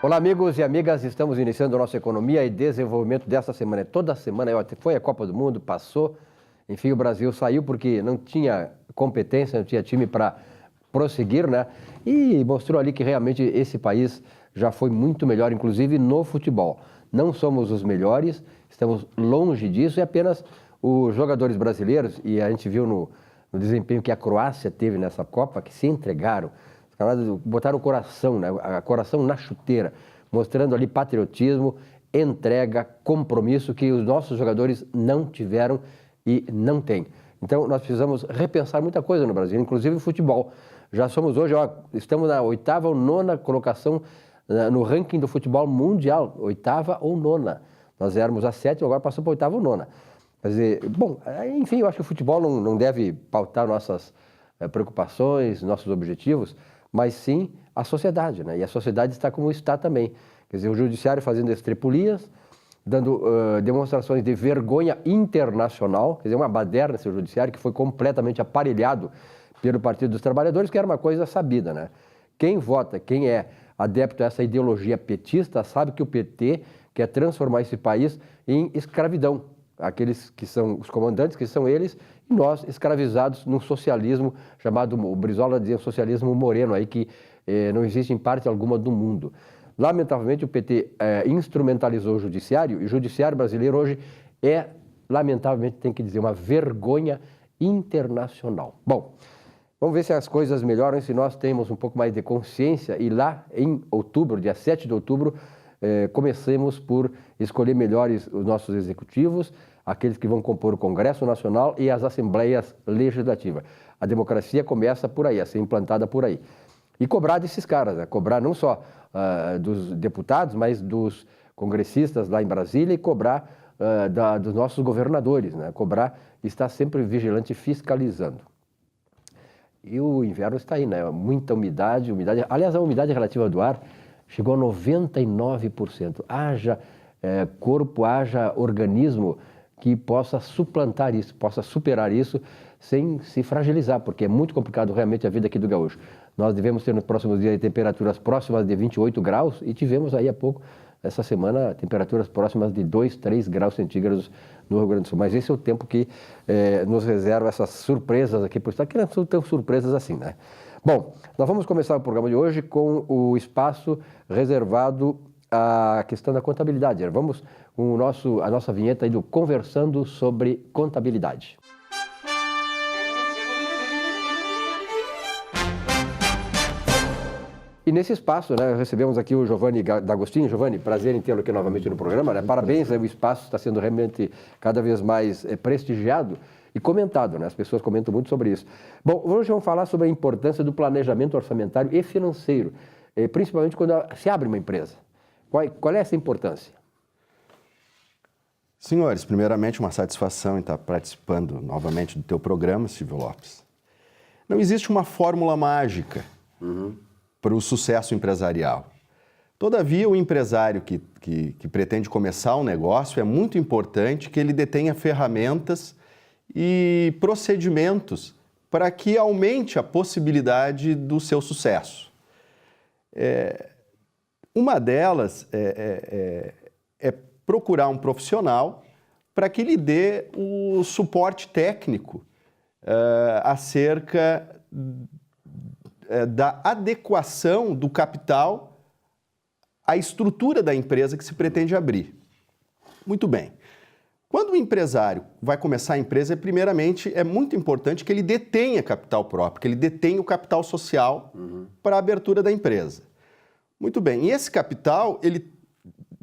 Olá, amigos e amigas, estamos iniciando a nossa economia e desenvolvimento desta semana. Toda semana foi a Copa do Mundo, passou, enfim, o Brasil saiu porque não tinha competência, não tinha time para prosseguir, né? E mostrou ali que realmente esse país já foi muito melhor, inclusive no futebol. Não somos os melhores, estamos longe disso, e apenas os jogadores brasileiros, e a gente viu no desempenho que a Croácia teve nessa Copa, que se entregaram, botaram o coração, né? Coração na chuteira, mostrando ali patriotismo, entrega, compromisso que os nossos jogadores não tiveram e não têm. Então nós precisamos repensar muita coisa no Brasil, inclusive o futebol. Já somos hoje, estamos na 8ª ou 9ª colocação no ranking do futebol mundial, 8ª ou 9ª. Nós éramos a 7ª, agora passamos para a 8ª ou 9ª. Quer dizer, bom, enfim, eu acho que o futebol não deve pautar nossas preocupações, nossos objetivos, mas sim a sociedade, né? E a sociedade está como está também. Quer dizer, o judiciário fazendo estrepulias, dando demonstrações de vergonha internacional, quer dizer, uma baderna esse judiciário que foi completamente aparelhado pelo Partido dos Trabalhadores, que era uma coisa sabida, né? Quem vota, quem é adepto a essa ideologia petista, sabe que o PT quer transformar esse país em escravidão. Aqueles que são os comandantes, que são eles, e nós escravizados num socialismo chamado, o Brizola dizia, socialismo moreno, aí que não existe em parte alguma do mundo. Lamentavelmente o PT instrumentalizou o judiciário, e o judiciário brasileiro hoje lamentavelmente, tem que dizer, uma vergonha internacional. Bom, vamos ver se as coisas melhoram, se nós temos um pouco mais de consciência, e lá em outubro, dia 7 de outubro, comecemos por escolher melhores os nossos executivos, aqueles que vão compor o Congresso Nacional e as Assembleias Legislativas. A democracia começa por aí, a ser implantada por aí. E cobrar desses caras, né? Cobrar não só dos deputados, mas dos congressistas lá em Brasília, e cobrar dos nossos governadores, né? Cobrar, estar sempre vigilante, fiscalizando. E o inverno está aí, né? Muita umidade, aliás, a umidade relativa do ar chegou a 99%. Haja corpo, haja organismo que possa suplantar isso, possa superar isso sem se fragilizar, porque é muito complicado realmente a vida aqui do gaúcho. Nós devemos ter nos próximos dias temperaturas próximas de 28 graus e tivemos aí há pouco, essa semana, temperaturas próximas de 2, 3 graus centígrados no Rio Grande do Sul. Mas esse é o tempo que nos reserva essas surpresas aqui por estar, que não são tão surpresas assim, né? Bom, nós vamos começar o programa de hoje com o espaço reservado à questão da contabilidade. Vamos com a nossa vinheta aí do Conversando sobre Contabilidade. E nesse espaço, né, recebemos aqui o Giovanni D'Agostini. Giovanni, prazer em tê-lo aqui novamente no programa, né? Parabéns, o espaço está sendo realmente cada vez mais prestigiado e comentado, né? As pessoas comentam muito sobre isso. Bom, hoje vamos falar sobre a importância do planejamento orçamentário e financeiro, principalmente quando se abre uma empresa. Qual é essa importância? Senhores, primeiramente uma satisfação em estar participando novamente do teu programa, Silvio Lopes. Não existe uma fórmula mágica para o sucesso empresarial. Todavia, o empresário que pretende começar um negócio, é muito importante que ele detenha ferramentas e procedimentos para que aumente a possibilidade do seu sucesso. Uma delas é procurar um profissional para que lhe dê o suporte técnico acerca da adequação do capital à estrutura da empresa que se pretende abrir. Muito bem. Quando o empresário vai começar a empresa, primeiramente é muito importante que ele detenha capital próprio, que ele detenha o capital social para a abertura da empresa. Muito bem. E esse capital, ele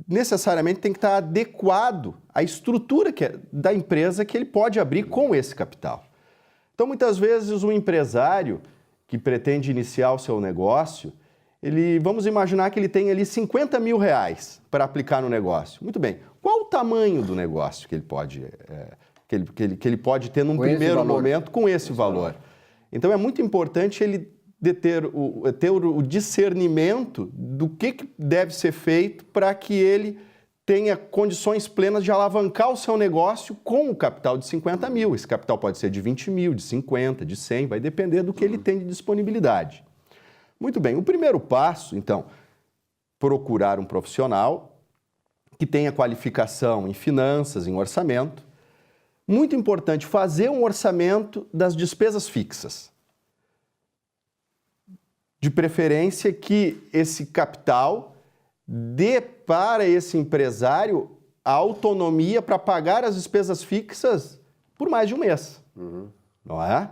necessariamente tem que estar adequado à estrutura da empresa que ele pode abrir com esse capital. Então, muitas vezes, um empresário que pretende iniciar o seu negócio, vamos imaginar que ele tem ali 50 mil reais para aplicar no negócio. Muito bem. Qual o tamanho do negócio que ele pode, que ele pode ter num primeiro momento com esse valor? Então, é muito importante ele ter o discernimento do que deve ser feito para que ele tenha condições plenas de alavancar o seu negócio com o capital de 50 mil. Esse capital pode ser de 20 mil, de 50, de 100, vai depender do que ele tem de disponibilidade. Muito bem, o primeiro passo, então, procurar um profissional que tenha qualificação em finanças, em orçamento. Muito importante fazer um orçamento das despesas fixas. De preferência que esse capital dê para esse empresário a autonomia para pagar as despesas fixas por mais de um mês. Não é?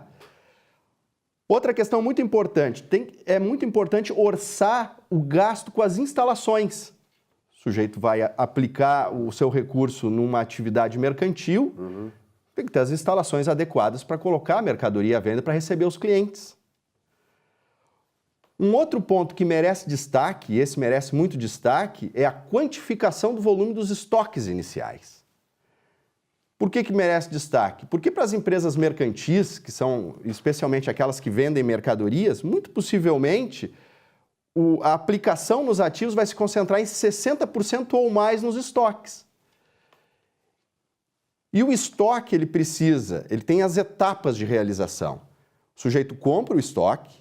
Outra questão muito importante, é muito importante orçar o gasto com as instalações. O sujeito vai aplicar o seu recurso numa atividade mercantil, tem que ter as instalações adequadas para colocar a mercadoria à venda para receber os clientes. Um outro ponto que merece destaque, e esse merece muito destaque, é a quantificação do volume dos estoques iniciais. Por que merece destaque? Porque para as empresas mercantis, que são especialmente aquelas que vendem mercadorias, muito possivelmente a aplicação nos ativos vai se concentrar em 60% ou mais nos estoques. E o estoque, ele tem as etapas de realização. O sujeito compra o estoque,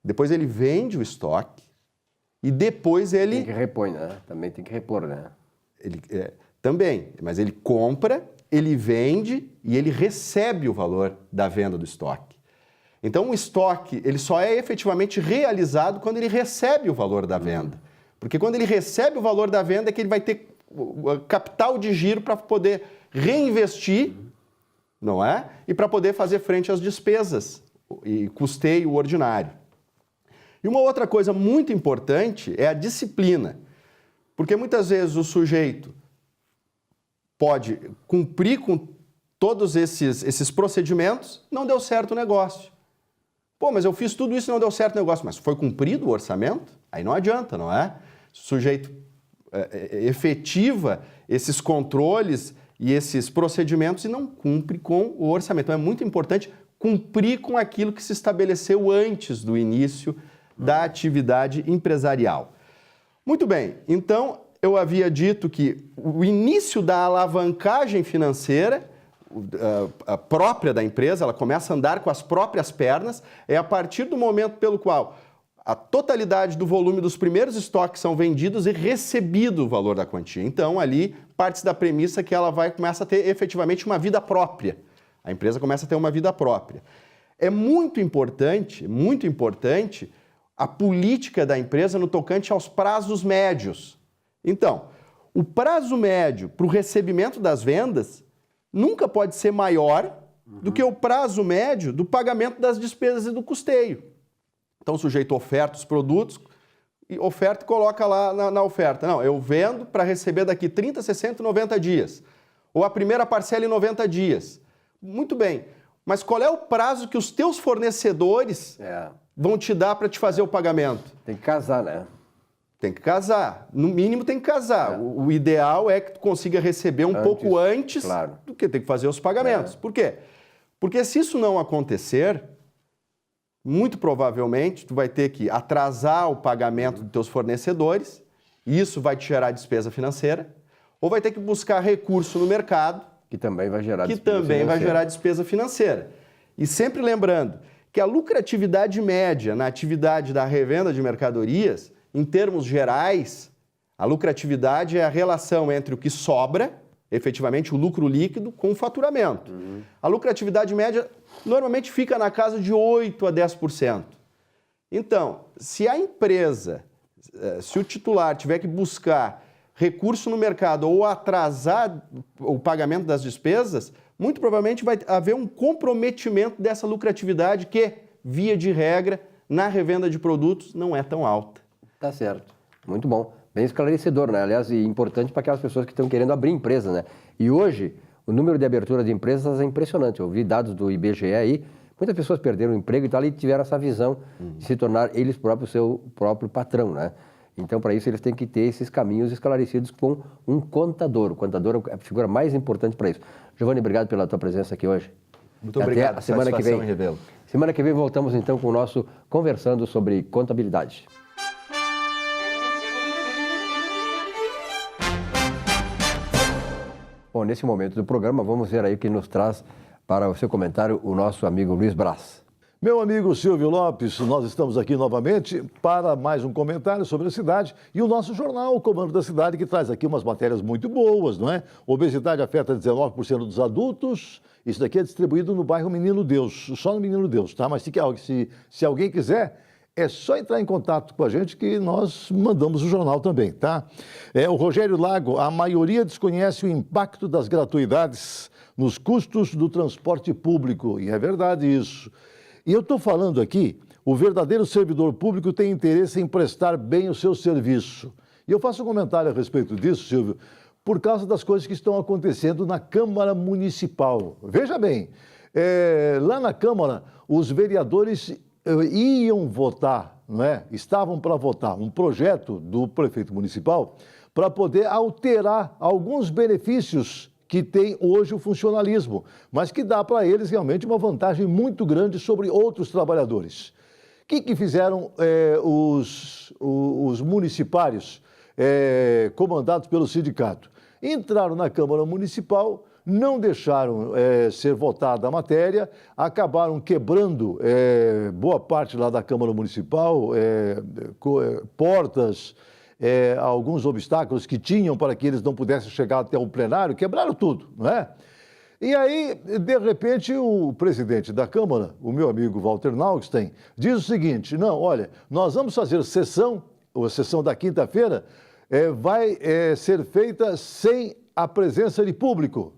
depois ele vende o estoque e depois ele... Tem que repõe, né? Também tem que repor, né? Também, mas ele compra, ele vende e ele recebe o valor da venda do estoque. Então, o estoque ele só é efetivamente realizado quando ele recebe o valor da venda. Porque quando ele recebe o valor da venda é que ele vai ter capital de giro para poder reinvestir, não é? E para poder fazer frente às despesas e custeio ordinário. E uma outra coisa muito importante é a disciplina. Porque muitas vezes o sujeito pode cumprir com todos esses procedimentos, não deu certo o negócio. Pô, mas eu fiz tudo isso e não deu certo o negócio. Mas foi cumprido o orçamento? Aí não adianta, não é? Se o sujeito efetiva esses controles e esses procedimentos e não cumpre com o orçamento. Então é muito importante cumprir com aquilo que se estabeleceu antes do início da atividade empresarial. Muito bem, então eu havia dito que o início da alavancagem financeira a própria da empresa, ela começa a andar com as próprias pernas, é a partir do momento pelo qual a totalidade do volume dos primeiros estoques são vendidos e recebido o valor da quantia. Então, ali, parte da premissa que ela começa a ter efetivamente uma vida própria. A empresa começa a ter uma vida própria. É muito importante a política da empresa no tocante aos prazos médios. Então, o prazo médio para o recebimento das vendas nunca pode ser maior do que o prazo médio do pagamento das despesas e do custeio. Então, o sujeito oferta os produtos, e coloca lá na oferta. Não, eu vendo para receber daqui 30, 60, 90 dias. Ou a primeira parcela em 90 dias. Muito bem, mas qual é o prazo que os teus fornecedores vão te dar para te fazer o pagamento? Tem que casar, né? Tem que casar. No mínimo tem que casar. O ideal é que tu consiga receber um pouco antes do que tem que fazer os pagamentos. Por quê? Porque se isso não acontecer, muito provavelmente tu vai ter que atrasar o pagamento dos teus fornecedores, e isso vai te gerar despesa financeira, ou vai ter que buscar recurso no mercado, que também vai gerar despesa financeira. E sempre lembrando que a lucratividade média na atividade da revenda de mercadorias, em termos gerais, a lucratividade é a relação entre o que sobra, efetivamente o lucro líquido, com o faturamento. A lucratividade média normalmente fica na casa de 8% a 10%. Então, se a empresa, se o titular tiver que buscar recurso no mercado ou atrasar o pagamento das despesas, muito provavelmente vai haver um comprometimento dessa lucratividade que, via de regra, na revenda de produtos não é tão alta. Tá certo. Muito bom. Bem esclarecedor, né? Aliás, e importante para aquelas pessoas que estão querendo abrir empresa, né? E hoje, o número de abertura de empresas é impressionante. Eu vi dados do IBGE aí, muitas pessoas perderam o emprego e tal, e tiveram essa visão de se tornar eles próprios seu próprio patrão, né? Então, para isso, eles têm que ter esses caminhos esclarecidos com um contador. O contador é a figura mais importante para isso. Giovanni, obrigado pela tua presença aqui hoje. Muito obrigado. Até a semana que vem. Revelo. Semana que vem voltamos, então, com o nosso Conversando sobre Contabilidade. Bom, nesse momento do programa, vamos ver aí o que nos traz para o seu comentário o nosso amigo Luiz Braz. Meu amigo Silvio Lopes, nós estamos aqui novamente para mais um comentário sobre a cidade e o nosso jornal, o Comando da Cidade, que traz aqui umas matérias muito boas, não é? Obesidade afeta 19% dos adultos, isso daqui é distribuído no bairro Menino Deus, só no Menino Deus, tá? Mas se alguém quiser, é só entrar em contato com a gente que nós mandamos o jornal também, tá? O Rogério Lago, a maioria desconhece o impacto das gratuidades nos custos do transporte público, e é verdade isso. E eu estou falando aqui, o verdadeiro servidor público tem interesse em prestar bem o seu serviço. E eu faço um comentário a respeito disso, Silvio, por causa das coisas que estão acontecendo na Câmara Municipal. Veja bem, lá na Câmara, os vereadores iam votar, não é? Estavam para votar um projeto do prefeito municipal para poder alterar alguns benefícios que tem hoje o funcionalismo, mas que dá para eles realmente uma vantagem muito grande sobre outros trabalhadores. O que fizeram os municipários comandados pelo sindicato? Entraram na Câmara Municipal, não deixaram ser votada a matéria, acabaram quebrando boa parte lá da Câmara Municipal, portas, alguns obstáculos que tinham para que eles não pudessem chegar até o plenário, quebraram tudo, não é? E aí, de repente, o presidente da Câmara, o meu amigo Walter Naugstein, diz o seguinte: não, olha, nós vamos fazer a sessão da quinta-feira vai ser feita sem a presença de público.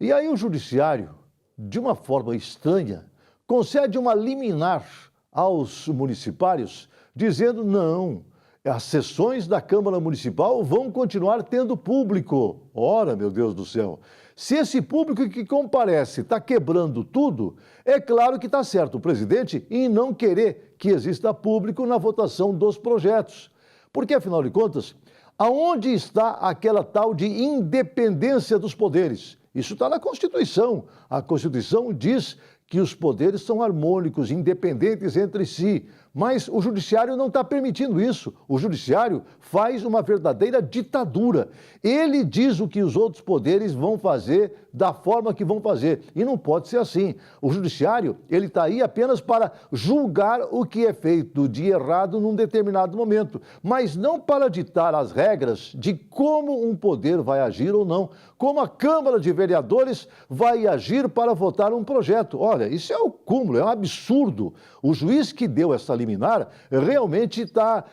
E aí o judiciário, de uma forma estranha, concede uma liminar aos municipários, dizendo não, as sessões da Câmara Municipal vão continuar tendo público. Ora, meu Deus do céu, se esse público que comparece está quebrando tudo, é claro que está certo o presidente em não querer que exista público na votação dos projetos. Porque, afinal de contas, aonde está aquela tal de independência dos poderes? Isso está na Constituição. A Constituição diz que os poderes são harmônicos, independentes entre si. Mas o judiciário não está permitindo isso. O judiciário faz uma verdadeira ditadura. Ele diz o que os outros poderes vão fazer da forma que vão fazer. E não pode ser assim. O judiciário, ele está aí apenas para julgar o que é feito de errado num determinado momento, mas não para ditar as regras de como um poder vai agir ou não, como a Câmara de Vereadores vai agir para votar um projeto. Olha, isso é o cúmulo, é um absurdo. O juiz que deu essa liminar realmente está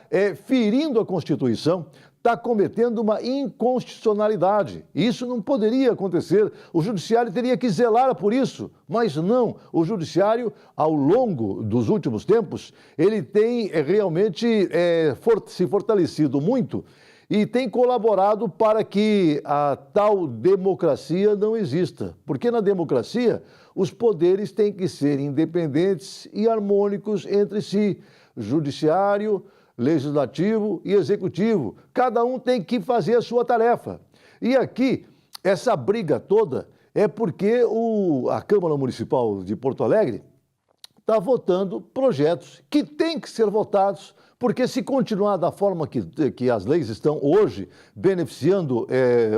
ferindo a Constituição, está cometendo uma inconstitucionalidade. Isso não poderia acontecer. O judiciário teria que zelar por isso, mas não. O judiciário, ao longo dos últimos tempos, ele tem realmente se fortalecido muito e tem colaborado para que a tal democracia não exista. Porque na democracia, os poderes têm que ser independentes e harmônicos entre si. Judiciário, legislativo e executivo. Cada um tem que fazer a sua tarefa. E aqui, essa briga toda é porque a Câmara Municipal de Porto Alegre está votando projetos que têm que ser votados, porque se continuar da forma que as leis estão hoje, beneficiando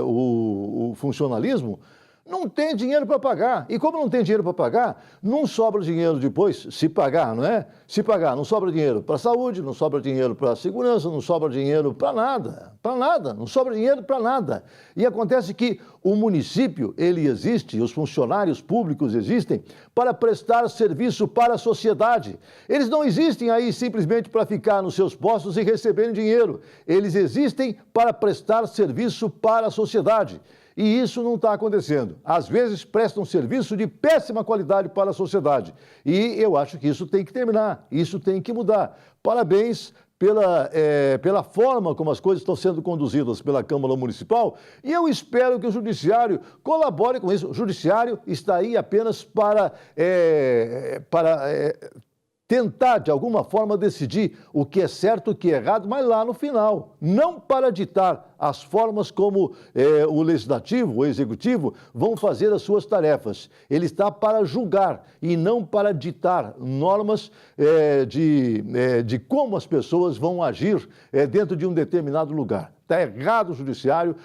o funcionalismo, não tem dinheiro para pagar. E como não tem dinheiro para pagar, não sobra dinheiro depois, se pagar, não é? Se pagar, não sobra dinheiro para a saúde, não sobra dinheiro para a segurança, não sobra dinheiro para nada, não sobra dinheiro para nada. E acontece que o município, ele existe, os funcionários públicos existem para prestar serviço para a sociedade. Eles não existem aí simplesmente para ficar nos seus postos e receberem dinheiro. Eles existem para prestar serviço para a sociedade. E isso não está acontecendo. Às vezes prestam serviço de péssima qualidade para a sociedade. E eu acho que isso tem que terminar, isso tem que mudar. Parabéns pela forma como as coisas estão sendo conduzidas pela Câmara Municipal e eu espero que o Judiciário colabore com isso. O Judiciário está aí apenas para tentar, de alguma forma, decidir o que é certo e o que é errado, mas lá no final, não para ditar as formas como o legislativo, o executivo, vão fazer as suas tarefas. Ele está para julgar e não para ditar normas de como as pessoas vão agir dentro de um determinado lugar. Está errado o judiciário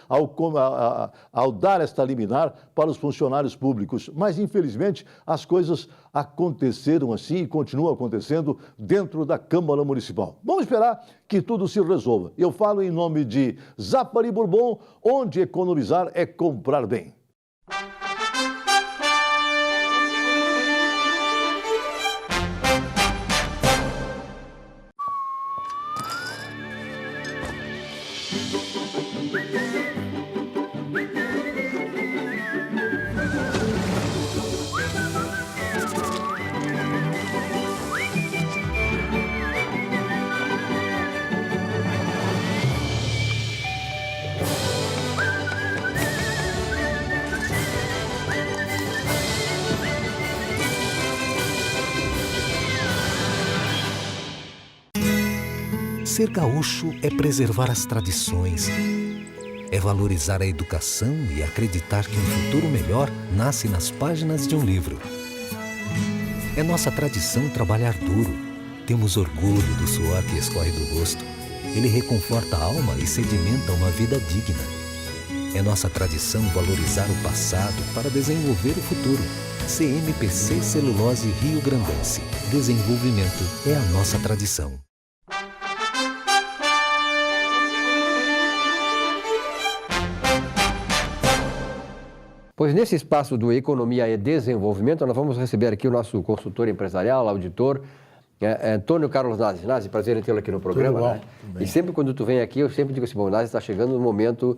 ao dar esta liminar para os funcionários públicos. Mas, infelizmente, as coisas aconteceram assim e continuam acontecendo dentro da Câmara Municipal. Vamos esperar que tudo se resolva. Eu falo em nome de Zafari Bourbon, onde economizar é comprar bem. Ser gaúcho é preservar as tradições, é valorizar a educação e acreditar que um futuro melhor nasce nas páginas de um livro. É nossa tradição trabalhar duro. Temos orgulho do suor que escorre do rosto. Ele reconforta a alma e sedimenta uma vida digna. É nossa tradição valorizar o passado para desenvolver o futuro. CMPC Celulose Rio Grandense. Desenvolvimento é a nossa tradição. Pois nesse espaço do Economia e Desenvolvimento, nós vamos receber aqui o nosso consultor empresarial, auditor, Antônio Carlos Nazi. Nazi, prazer em tê-lo aqui no programa. Tudo bom, né? E sempre quando tu vem aqui, eu sempre digo assim, bom, Nazi, está chegando um momento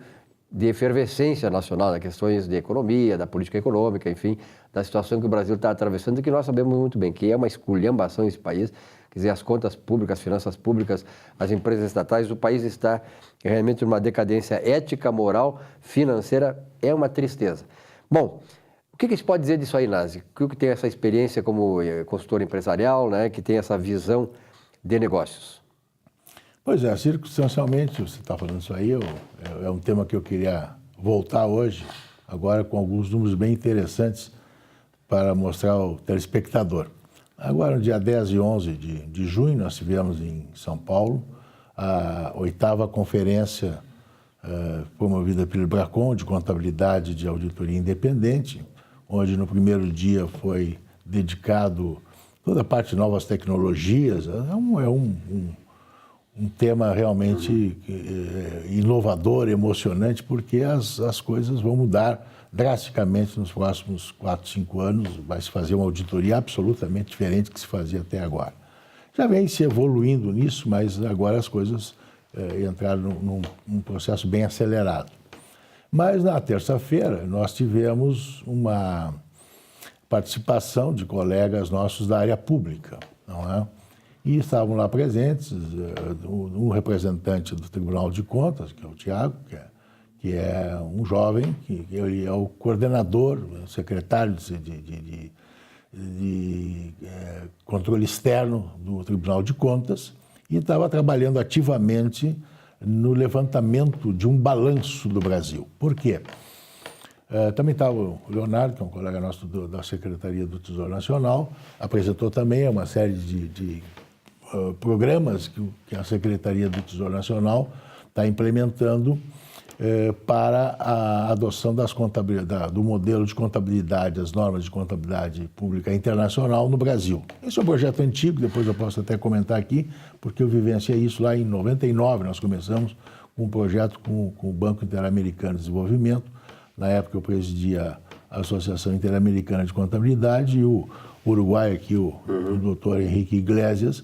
de efervescência nacional, das questões de economia, da política econômica, enfim, da situação que o Brasil está atravessando e que nós sabemos muito bem, que é uma esculhambação esse país, quer dizer, as contas públicas, as finanças públicas, as empresas estatais, o país está realmente numa decadência ética, moral, financeira, é uma tristeza. Bom, o que se pode dizer disso aí, Nazi? Que tem essa experiência como consultor empresarial, né, que tem essa visão de negócios? Pois é, circunstancialmente, você está falando isso aí, é um tema que eu queria voltar hoje, agora com alguns números bem interessantes para mostrar ao telespectador. Agora, no dia 10 e 11 de junho, nós tivemos em São Paulo a 8ª conferência promovida pelo Bracon, de contabilidade de auditoria independente, onde no primeiro dia foi dedicado toda a parte de novas tecnologias. É um tema realmente inovador, emocionante, porque as coisas vão mudar drasticamente nos próximos 4, 5 anos. Vai se fazer uma auditoria absolutamente diferente do que se fazia até agora. Já vem se evoluindo nisso, mas agora as coisas entraram num processo bem acelerado. Mas na terça-feira nós tivemos uma participação de colegas nossos da área pública, não é? E estavam lá presentes um representante do Tribunal de Contas, que é o Tiago, que é um jovem, que ele é o coordenador, o secretário de controle externo do Tribunal de Contas, e estava trabalhando ativamente no levantamento de um balanço do Brasil. Por quê? Também estava o Leonardo, que é um colega nosso da Secretaria do Tesouro Nacional, apresentou também uma série de programas que a Secretaria do Tesouro Nacional está implementando para a adoção do modelo de contabilidade, as normas de contabilidade pública internacional no Brasil. Esse é um projeto antigo, depois eu posso até comentar aqui, porque eu vivenciei isso lá em 99, nós começamos com um projeto com o Banco Interamericano de Desenvolvimento. Na época eu presidia a Associação Interamericana de Contabilidade e o Uruguai aqui, o doutor Henrique Iglesias,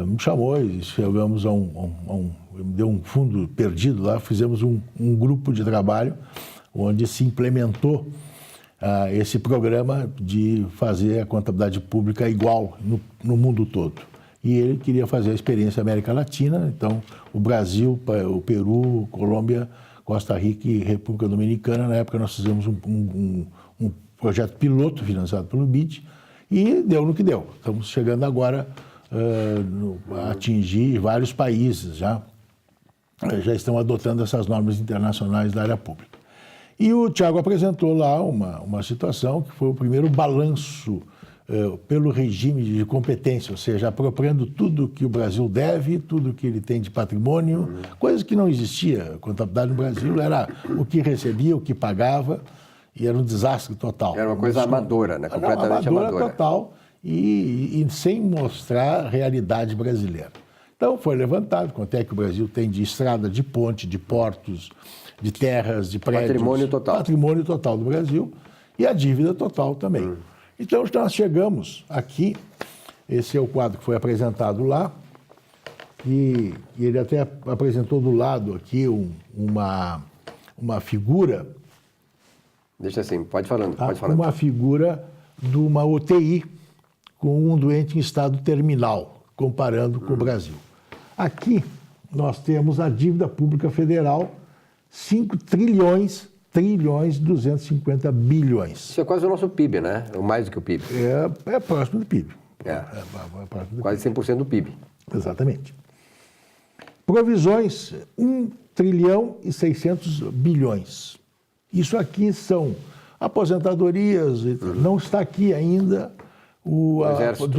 me chamou e chegamos deu um fundo perdido lá, fizemos um grupo de trabalho onde se implementou esse programa de fazer a contabilidade pública igual no mundo todo. E ele queria fazer a experiência América Latina, então o Brasil, o Peru, Colômbia, Costa Rica e República Dominicana. Na época nós fizemos um projeto piloto financiado pelo BID e deu no que deu. Estamos chegando agora a atingir vários países já. já estão adotando essas normas internacionais da área pública. E o Thiago apresentou lá uma situação que foi o primeiro balanço pelo regime de competência, ou seja, apropriando tudo que o Brasil deve, tudo que ele tem de patrimônio, coisas que não existia. A contabilidade no Brasil era o que recebia, o que pagava, e era um desastre total. Era uma coisa amadora, né? Completamente amadora. Total e sem mostrar a realidade brasileira. Então foi levantado quanto é que o Brasil tem de estrada, de ponte, de portos, de terras, de prédios. Patrimônio total. Patrimônio total do Brasil e a dívida total também. Então nós chegamos aqui, esse é o quadro que foi apresentado lá, e ele até apresentou do lado aqui uma figura. Deixa assim, pode falando, Tá? pode falando. Uma figura de uma UTI com um doente em estado terminal, comparando com o Brasil. Aqui nós temos a dívida pública federal, 5 trilhões 250 bilhões. Isso é quase o nosso PIB, né? Ou mais do que o PIB. É próximo do PIB. É. Próximo do Quase 100% do PIB. Exatamente. Provisões, 1 trilhão e 600 bilhões. Isso aqui são aposentadorias, não está aqui ainda do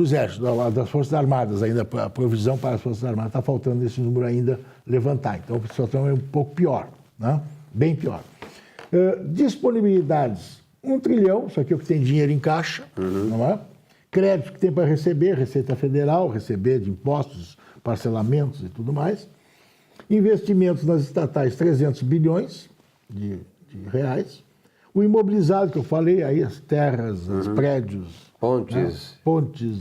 Exército, das Forças Armadas, ainda a provisão para as Forças Armadas. Está faltando esse número ainda levantar. Então, a situação é um pouco pior, né? Bem pior. Disponibilidades, 1 trilhão, isso aqui é o que tem dinheiro em caixa, não é? Crédito que tem para receber, Receita Federal, receber de impostos, parcelamentos e tudo mais. Investimentos nas estatais, 300 bilhões de reais. O imobilizado que eu falei, aí as terras, os prédios, Pontes. né? Pontes,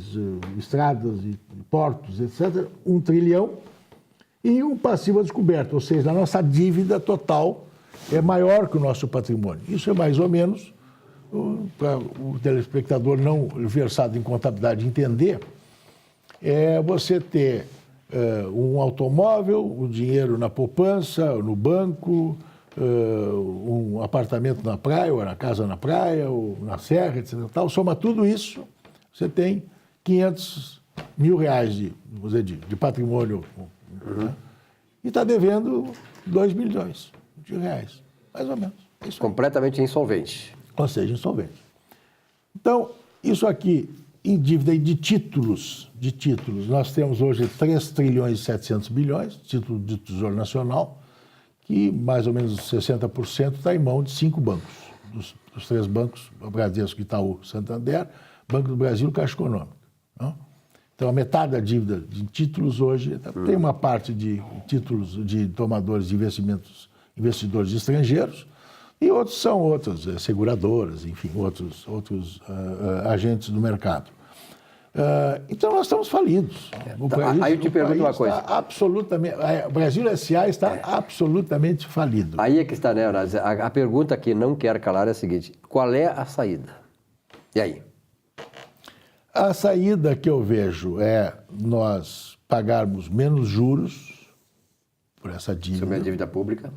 estradas e portos, etc., 1 trilhão. E um passivo a descoberto, ou seja, a nossa dívida total é maior que o nosso patrimônio. Isso é mais ou menos, para o telespectador não versado em contabilidade entender, é você ter um automóvel, o dinheiro na poupança, no banco, um apartamento na praia, ou na casa na praia, ou na serra, etc. Tal. Soma tudo isso, você tem 500 mil reais de patrimônio, né? E está devendo 2 bilhões de reais, mais ou menos. Isso Completamente insolvente. ou seja, insolvente. Então, isso aqui, em dívida de títulos, nós temos hoje 3 trilhões e 700 bilhões, título de Tesouro Nacional, que mais ou menos 60% está em mão de 5 bancos, dos 3 bancos, o Bradesco, Itaú, Santander, Banco do Brasil e Caixa Econômica. Não? Então, a metade da dívida de títulos hoje, tem uma parte de títulos de tomadores de investidores estrangeiros, e outros são outras seguradoras, enfim, outros agentes do mercado. Então, nós estamos falidos. Aí eu te pergunto uma coisa. O Brasil S.A. está absolutamente falido. Aí é que está, né, Horácio? A pergunta que não quer calar é a seguinte: qual é a saída? E aí? A saída que eu vejo é nós pagarmos menos juros por essa dívida. Sobre a dívida pública.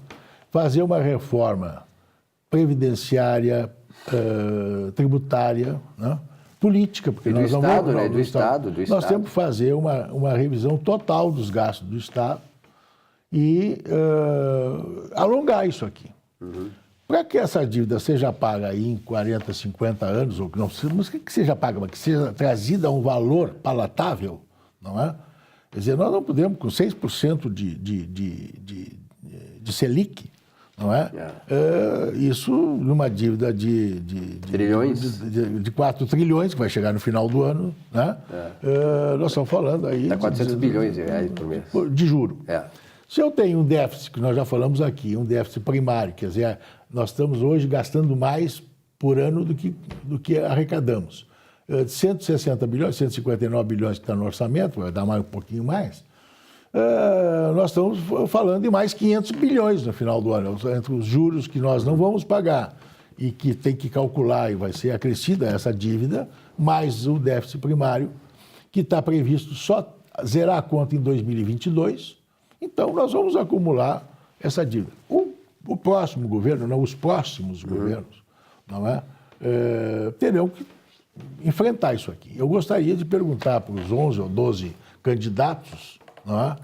Fazer uma reforma previdenciária, tributária, né? Política, porque do nós não Estado, vamos... né? Do Estado. Nós temos que fazer uma revisão total dos gastos do Estado e alongar isso aqui. Para que essa dívida seja paga aí em 40, 50 anos, ou que não precisa, mas que seja paga, mas que seja trazida a um valor palatável, não é? Quer dizer, nós não podemos, com 6% de Selic, não é? Isso numa dívida de trilhões? De 4 trilhões, que vai chegar no final do ano, né? Nós estamos falando aí... Dá 400 bilhões de reais por mês. De juro. É. Se eu tenho um déficit, que nós já falamos aqui, um déficit primário, quer dizer, nós estamos hoje gastando mais por ano do que arrecadamos. De 160 bilhões, 159 bilhões que está no orçamento, vai dar mais um pouquinho mais, nós estamos falando de mais 500 bilhões no final do ano, entre os juros que nós não vamos pagar e que tem que calcular e vai ser acrescida essa dívida, mais o déficit primário, que está previsto só zerar a conta em 2022, então nós vamos acumular essa dívida. O próximo governo, não, os próximos governos, não é? Terão que enfrentar isso aqui. Eu gostaria de perguntar para os 11 ou 12 candidatos, não é?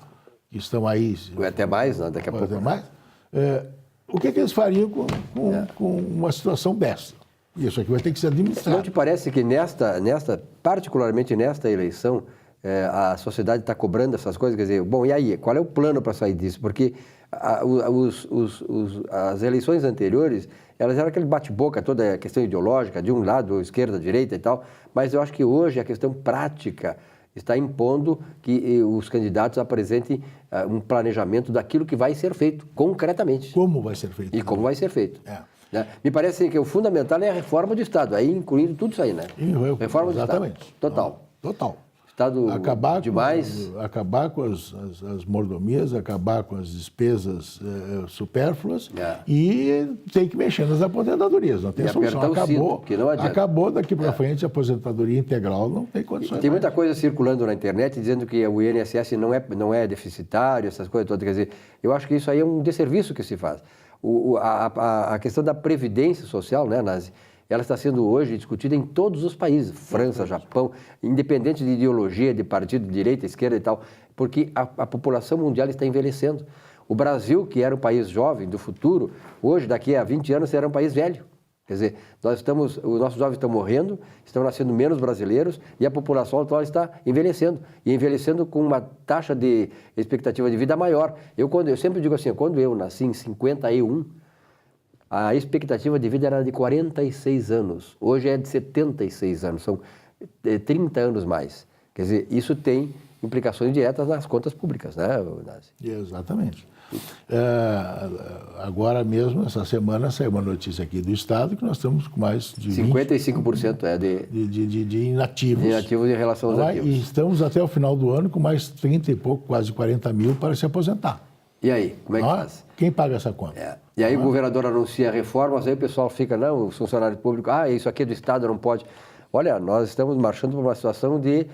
que estão aí... Até mais, né? Daqui a pouco. Até mais. O que eles fariam com uma situação dessa? Isso aqui vai ter que ser administrado. Não te parece que particularmente nesta eleição, a sociedade está cobrando essas coisas? Quer dizer, bom, e aí, qual é o plano para sair disso? Porque as eleições anteriores, elas eram aquele bate-boca, toda a questão ideológica, de um lado, esquerda, direita e tal, mas eu acho que hoje a questão prática está impondo que os candidatos apresentem um planejamento daquilo que vai ser feito, concretamente. Como vai ser feito. E como vai ser feito. É. Me parece que o fundamental é a reforma do Estado, aí incluindo tudo isso aí, né? Reforma do Estado. Total. Total. Estado acabar demais. Acabar com as mordomias, acabar com as despesas supérfluas e tem que mexer nas aposentadorias, não tem solução. Acabou daqui para frente a aposentadoria integral, não tem condições. Tem muita coisa circulando na internet dizendo que o INSS não é deficitário, essas coisas todas. Quer dizer, eu acho que isso aí é um desserviço que se faz. A questão da previdência social, né, Nazi? Ela está sendo hoje discutida em todos os países, França, Japão, independente de ideologia, de partido, de direita, esquerda e tal, porque a população mundial está envelhecendo. O Brasil, que era um país jovem do futuro, hoje, daqui a 20 anos, será um país velho. Quer dizer, os nossos jovens estão morrendo, estão nascendo menos brasileiros e a população atual está envelhecendo. E envelhecendo com uma taxa de expectativa de vida maior. Eu sempre digo assim, quando eu nasci em 51, a expectativa de vida era de 46 anos, hoje é de 76 anos, são 30 anos mais. Quer dizer, isso tem implicações diretas nas contas públicas, né, Nazi? Exatamente. Agora mesmo, essa semana, saiu uma notícia aqui do Estado que nós estamos com mais de 55% de inativos. Inativos em relação aos ativos. E estamos até o final do ano com mais 30 e pouco, quase 40 mil para se aposentar. E aí, como é que faz? Quem paga essa conta? E aí o governador anuncia reformas, aí o pessoal fica, não, o funcionário público, isso aqui é do Estado, não pode. Olha, nós estamos marchando para uma situação de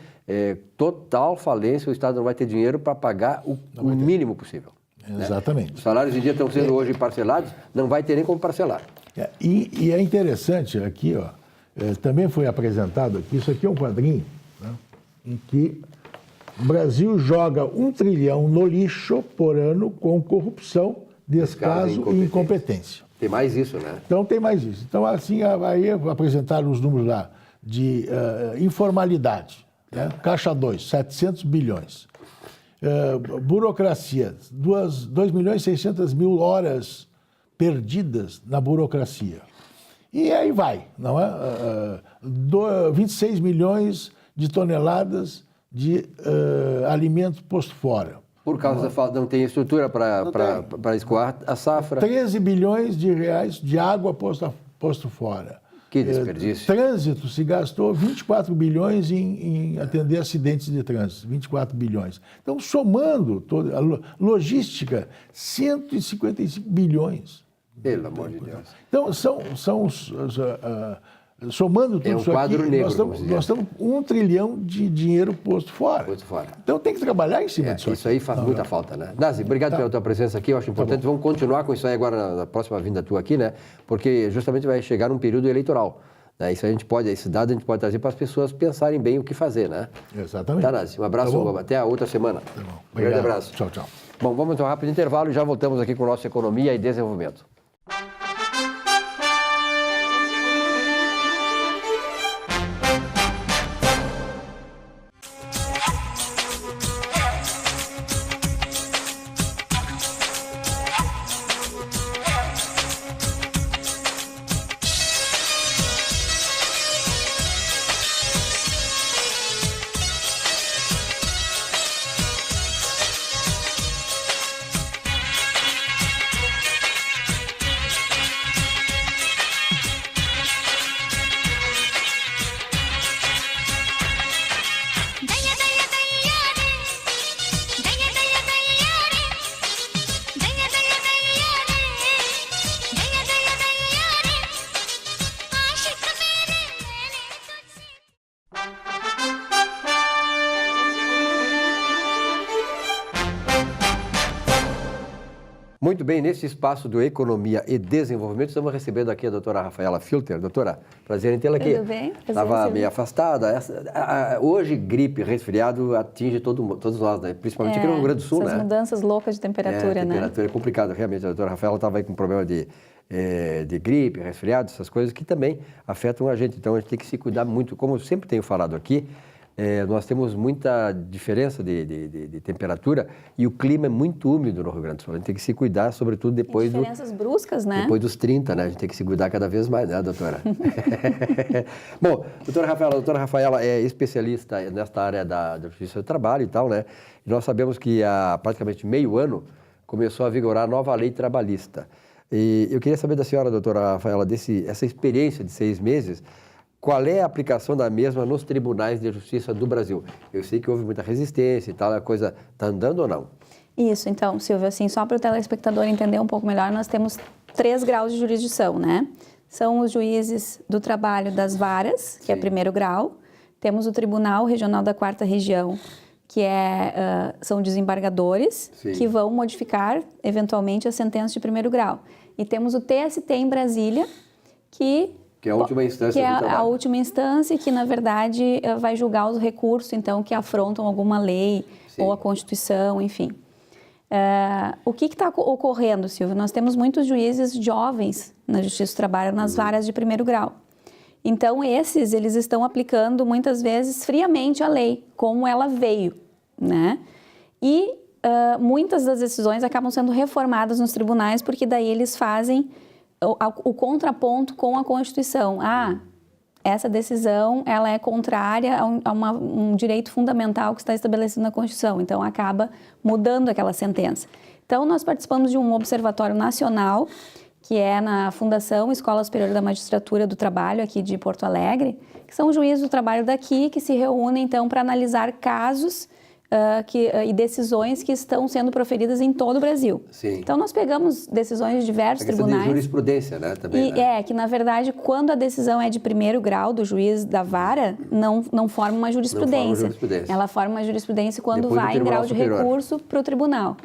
total falência, o Estado não vai ter dinheiro para pagar o mínimo possível. Exatamente. Né? Os salários em dia estão sendo hoje parcelados, não vai ter nem como parcelar. E é interessante aqui, também foi apresentado aqui, isso aqui é um quadrinho, né, em que o Brasil joga 1 trilhão no lixo por ano com corrupção, descaso e incompetência. Tem mais isso, né? Então, tem mais isso. Então, assim, aí apresentaram os números lá de informalidade. Né? Caixa 2, 700 bilhões. Burocracia, 2.600.000 horas perdidas na burocracia. E aí vai, não é? 26 milhões de toneladas de alimentos posto fora. Por causa da falta, não tem estrutura para escoar a safra. 13 bilhões de reais de água posto fora. Que desperdício. Trânsito, se gastou 24 bilhões em atender acidentes de trânsito, 24 bilhões. Então, somando toda a logística, 155 bilhões. Pelo amor de Deus. Então, somando tudo isso aqui, nós estamos 1 trilhão de dinheiro posto fora. Então tem que trabalhar em cima disso. Isso aí faz muita falta, né? Nazi, obrigado pela tua presença aqui, eu acho importante. Vamos continuar com isso aí agora na próxima vinda tua aqui, né? Porque justamente vai chegar um período eleitoral. Né? Esse dado a gente pode trazer para as pessoas pensarem bem o que fazer, né? Exatamente. Tá, Nazi? Um abraço, até a outra semana. Tá bom. Um grande abraço. Tchau, tchau. Bom, vamos a um rápido intervalo e já voltamos aqui com o nosso Economia e Desenvolvimento. Muito bem, nesse espaço do Economia e Desenvolvimento, estamos recebendo aqui a doutora Rafaela Filter. Doutora, prazer em tê-la aqui. Tudo bem? Estava meio afastada. Hoje, gripe, resfriado atinge todos nós, né? Principalmente aqui no Rio Grande do Sul, essas né? mudanças loucas de temperatura, né? Temperatura é complicado, realmente. A doutora Rafaela estava aí com problema de gripe, resfriado, essas coisas que também afetam a gente. Então, a gente tem que se cuidar muito. Como eu sempre tenho falado aqui, nós temos muita diferença de temperatura e o clima é muito úmido no Rio Grande do Sul. A gente tem que se cuidar, sobretudo depois diferenças bruscas, né? Depois dos 30, né? A gente tem que se cuidar cada vez mais, né, doutora? Bom, a doutora Rafaela é especialista nesta área da Justiça do Trabalho e tal, né? E nós sabemos que há praticamente meio ano começou a vigorar a nova lei trabalhista. E eu queria saber da senhora, doutora Rafaela, essa experiência de 6 meses, qual é a aplicação da mesma nos tribunais de justiça do Brasil? Eu sei que houve muita resistência e tal, a coisa está andando ou não? Isso, então, Silvio, assim, só para o telespectador entender um pouco melhor, nós temos 3 graus de jurisdição, né? São os juízes do trabalho das varas, que é primeiro grau, temos o Tribunal Regional da 4ª Região, que são desembargadores, que vão modificar, eventualmente, a sentença de primeiro grau. E temos o TST em Brasília, que é a última instância do trabalho. Que é a última instância que, na verdade, vai julgar os recursos, então, que afrontam alguma lei ou a Constituição, enfim. O que está ocorrendo, Silvio? Nós temos muitos juízes jovens na Justiça do Trabalho, nas varas de primeiro grau. Então, eles estão aplicando, muitas vezes, friamente a lei, como ela veio, né? E muitas das decisões acabam sendo reformadas nos tribunais, porque daí eles fazem o contraponto com a Constituição. Essa decisão ela é contrária a um direito fundamental que está estabelecido na Constituição, então acaba mudando aquela sentença. Então, nós participamos de um observatório nacional, que é na Fundação Escola Superior da Magistratura do Trabalho, aqui de Porto Alegre, que são juízes do trabalho daqui, que se reúnem, então, para analisar casos e decisões que estão sendo proferidas em todo o Brasil. Sim. Então, nós pegamos decisões de diversos tribunais. De jurisprudência, né? Também, né? Que, na verdade, quando a decisão é de primeiro grau do juiz da vara, não forma uma jurisprudência. Não forma jurisprudência. Ela forma uma jurisprudência quando Depois vai em grau de superior. recurso para o tribunal.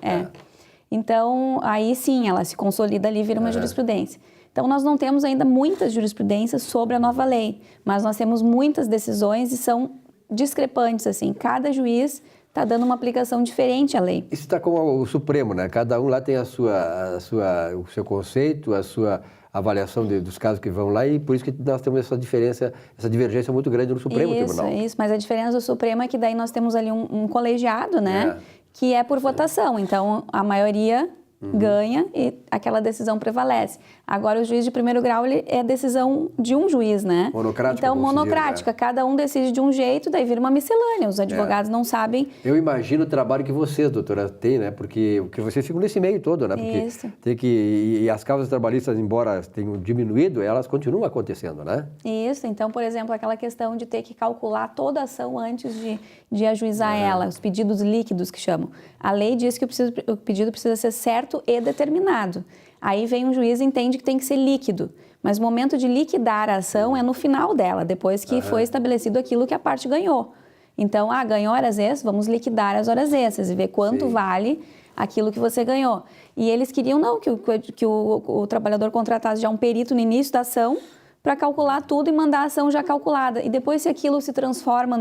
Então, aí sim, ela se consolida ali e vira uma jurisprudência. Então, nós não temos ainda muitas jurisprudências sobre a nova lei, mas nós temos muitas decisões e são discrepantes, assim. Cada juiz está dando uma aplicação diferente à lei. Isso está como o Supremo, né? Cada um lá tem o seu conceito, a sua avaliação dos casos que vão lá e por isso que nós temos essa diferença, essa divergência muito grande no Supremo Tribunal. Isso, mas a diferença do Supremo é que daí nós temos ali um colegiado, né? Que é por votação, então a maioria ganha e aquela decisão prevalece. Agora, o juiz de primeiro grau é decisão de um juiz, né? Monocrática. Então, monocrática. Cada um decide de um jeito, daí vira uma miscelânea. Os advogados não sabem... Eu imagino o trabalho que vocês, doutora, têm, né? Porque vocês ficam nesse meio todo, né? Porque Isso. E as causas trabalhistas, embora tenham diminuído, elas continuam acontecendo, né? Isso. Então, por exemplo, aquela questão de ter que calcular toda a ação antes de ajuizar ela, os pedidos líquidos que chamam. A lei diz que o pedido precisa ser certo e determinado. Aí vem um juiz e entende que tem que ser líquido. Mas o momento de liquidar a ação é no final dela, depois que foi estabelecido aquilo que a parte ganhou. Então, ganhou horas extras, vamos liquidar as horas extras e ver quanto vale aquilo que você ganhou. E eles queriam que o trabalhador contratasse já um perito no início da ação para calcular tudo e mandar a ação já calculada. E depois, se aquilo se transforma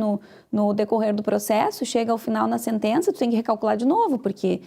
no decorrer do processo, chega ao final na sentença, tu tem que recalcular de novo, porque...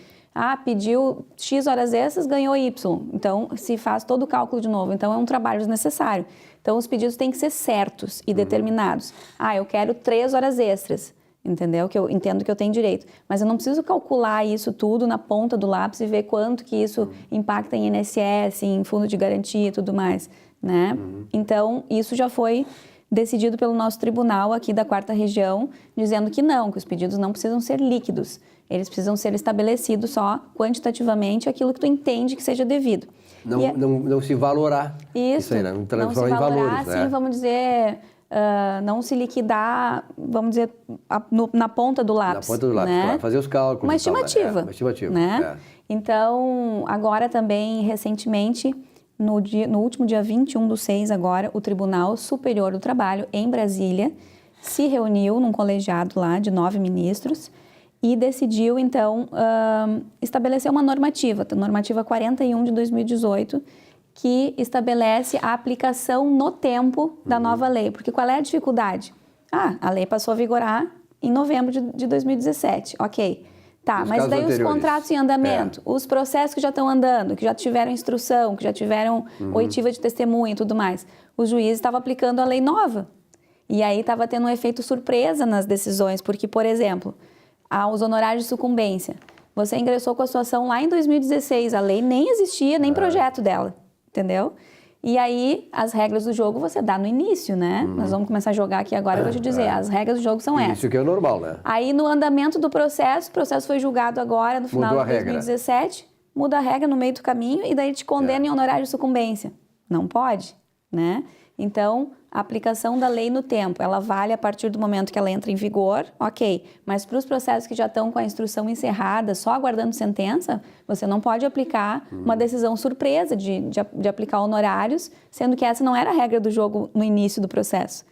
pediu X horas extras, ganhou Y. Então, se faz todo o cálculo de novo. Então, é um trabalho desnecessário. Então, os pedidos têm que ser certos e determinados. Eu quero 3 horas extras, entendeu? Que eu entendo que eu tenho direito. Mas eu não preciso calcular isso tudo na ponta do lápis e ver quanto que isso impacta em INSS, em fundo de garantia e tudo mais, né? Então, isso já foi decidido pelo nosso tribunal aqui da 4ª Região, dizendo que não, que os pedidos não precisam ser líquidos. Eles precisam ser estabelecidos só quantitativamente aquilo que tu entende que seja devido. Não se valorar. Isso aí, né? Não se valorar, valores, né? sim, vamos dizer, não se liquidar, vamos dizer, na ponta do lápis. Na ponta do lápis, né? Claro, fazer os cálculos. Uma estimativa. Uma estimativa. Né? Então, agora também, recentemente, no último dia 21/6 agora, o Tribunal Superior do Trabalho, em Brasília, se reuniu num colegiado lá de 9 ministros e decidiu, então, estabelecer uma normativa, a normativa 41 de 2018, que estabelece a aplicação no tempo da nova lei. Porque qual é a dificuldade? A lei passou a vigorar em novembro de 2017, ok. Tá, mas daí os contratos em andamento, os processos que já estão andando, que já tiveram instrução, que já tiveram oitiva de testemunha e tudo mais, o juiz estava aplicando a lei nova. E aí estava tendo um efeito surpresa nas decisões, porque, por exemplo, os honorários de sucumbência. Você ingressou com a sua ação lá em 2016, a lei nem existia, nem projeto dela, entendeu? E aí, as regras do jogo você dá no início, né? Nós vamos começar a jogar aqui agora, eu vou te dizer, as regras do jogo são essas. Isso que é normal, né? Aí, no andamento do processo, o processo foi julgado agora, no final de 2017, muda a regra no meio do caminho e daí te condena em honorário de sucumbência. Não pode, né? Então, a aplicação da lei no tempo, ela vale a partir do momento que ela entra em vigor, ok. Mas para os processos que já estão com a instrução encerrada, só aguardando sentença, você não pode aplicar uma decisão surpresa de aplicar honorários, sendo que essa não era a regra do jogo no início do processo,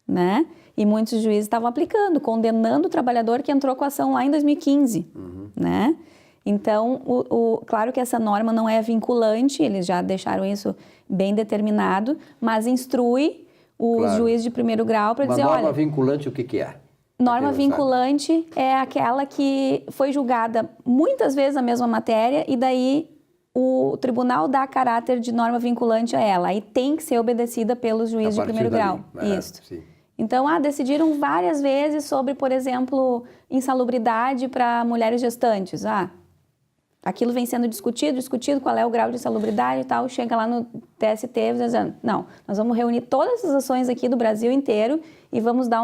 né? E muitos juízes estavam aplicando, condenando o trabalhador que entrou com a ação lá em 2015, né? Então, claro que essa norma não é vinculante, eles já deixaram isso bem determinado, mas instrui os juízes de primeiro grau para dizer, olha... norma vinculante, o que é? Norma vinculante é aquela que foi julgada muitas vezes na mesma matéria e daí o tribunal dá caráter de norma vinculante a ela. Aí tem que ser obedecida pelos juízes de primeiro grau. Isso. Sim. Então, decidiram várias vezes sobre, por exemplo, insalubridade para mulheres gestantes. Aquilo vem sendo discutido, qual é o grau de insalubridade e tal, chega lá no TST dizendo, não, nós vamos reunir todas as ações aqui do Brasil inteiro e vamos dar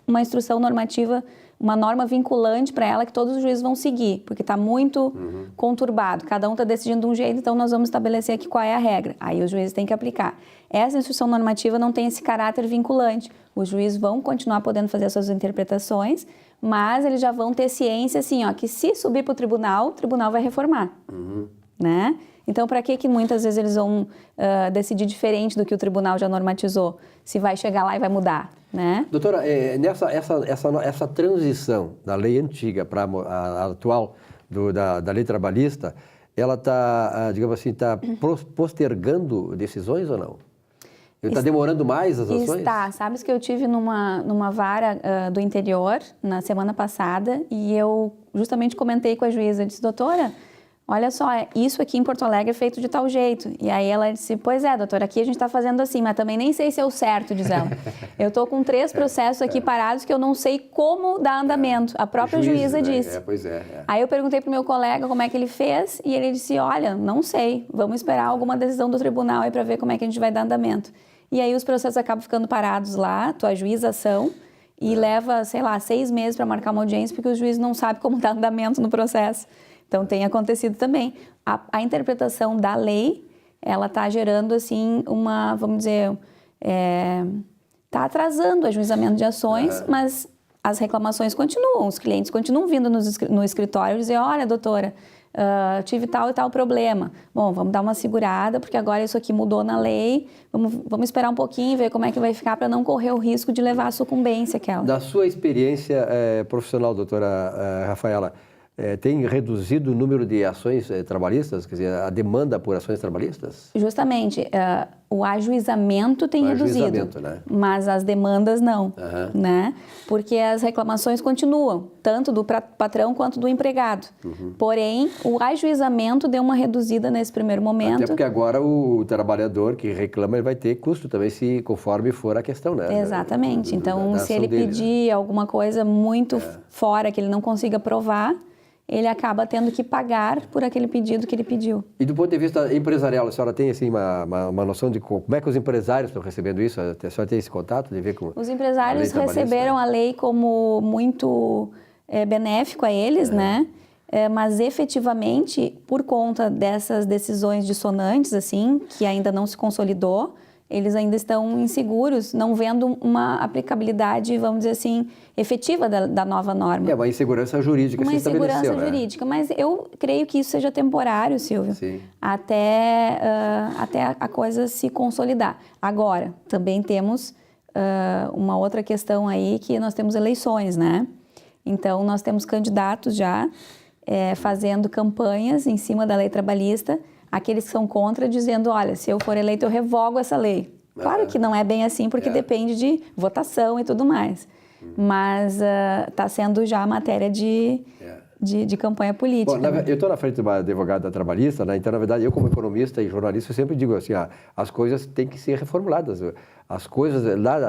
uma instrução normativa, uma norma vinculante para ela que todos os juízes vão seguir, porque está muito conturbado, cada um está decidindo de um jeito, então nós vamos estabelecer aqui qual é a regra. Aí os juízes têm que aplicar. Essa instrução normativa não tem esse caráter vinculante. Os juízes vão continuar podendo fazer as suas interpretações, mas eles já vão ter ciência, assim, que se subir para o tribunal vai reformar, né? Então, para que muitas vezes eles vão decidir diferente do que o tribunal já normatizou? Se vai chegar lá e vai mudar, né? Doutora, essa transição da lei antiga para a atual da lei trabalhista, ela está, digamos assim, está postergando decisões ou não? Está demorando mais as ações? Está. Sabes que eu tive numa vara do interior na semana passada e eu justamente comentei com a juíza, disse, doutora, olha só, isso aqui em Porto Alegre é feito de tal jeito. E aí ela disse, pois é, doutora, aqui a gente está fazendo assim, mas também nem sei se é o certo, diz ela. Eu estou com 3 processos aqui parados que eu não sei como dar andamento. A própria juíza disse. Pois é. Aí eu perguntei para o meu colega como é que ele fez e ele disse, olha, não sei, vamos esperar alguma decisão do tribunal aí para ver como é que a gente vai dar andamento. E aí os processos acabam ficando parados lá, tua ajuização, e leva, sei lá, 6 meses para marcar uma audiência, porque o juiz não sabe como dar andamento no processo. Então, tem acontecido também. A interpretação da lei, ela está gerando, assim, vamos dizer, está atrasando o ajuizamento de ações, mas as reclamações continuam, os clientes continuam vindo no escritório e dizer, olha, doutora, tive tal e tal problema. Bom, vamos dar uma segurada, porque agora isso aqui mudou na lei, vamos esperar um pouquinho, ver como é que vai ficar para não correr o risco de levar a sucumbência aquela. Da sua experiência profissional, doutora Rafaela, tem reduzido o número de ações trabalhistas, quer dizer, a demanda por ações trabalhistas? Justamente, o ajuizamento tem reduzido, né? Mas as demandas não, né? Porque as reclamações continuam, tanto do patrão quanto do empregado. Porém, o ajuizamento deu uma reduzida nesse primeiro momento. Até porque agora o trabalhador que reclama ele vai ter custo também, conforme for a questão, né? Exatamente. Então, se ele pedir alguma coisa muito fora que ele não consiga provar, ele acaba tendo que pagar por aquele pedido que ele pediu. E do ponto de vista empresarial, a senhora tem assim, uma noção de como é que os empresários estão recebendo isso? A senhora tem esse contato de ver como os empresários receberam a lei como muito benéfico a eles, né? Mas efetivamente, por conta dessas decisões dissonantes, assim, que ainda não se consolidou, eles ainda estão inseguros, não vendo uma aplicabilidade, vamos dizer assim, efetiva da nova norma. Uma insegurança jurídica se estabeleceu, Uma insegurança jurídica, mas eu creio que isso seja temporário, Silvio, Sim. Até a coisa se consolidar. Agora, também temos uma outra questão aí, que nós temos eleições, né? Então, nós temos candidatos já fazendo campanhas em cima da lei trabalhista, aqueles que são contra, dizendo, olha, se eu for eleito, eu revogo essa lei. Claro que não é bem assim, porque depende de votação e tudo mais. Mas está sendo já matéria de campanha política. Bom, eu estou na frente de uma advogada trabalhista, né? Então, na verdade, eu como economista e jornalista, eu sempre digo assim, as coisas têm que ser reformuladas. As coisas, lá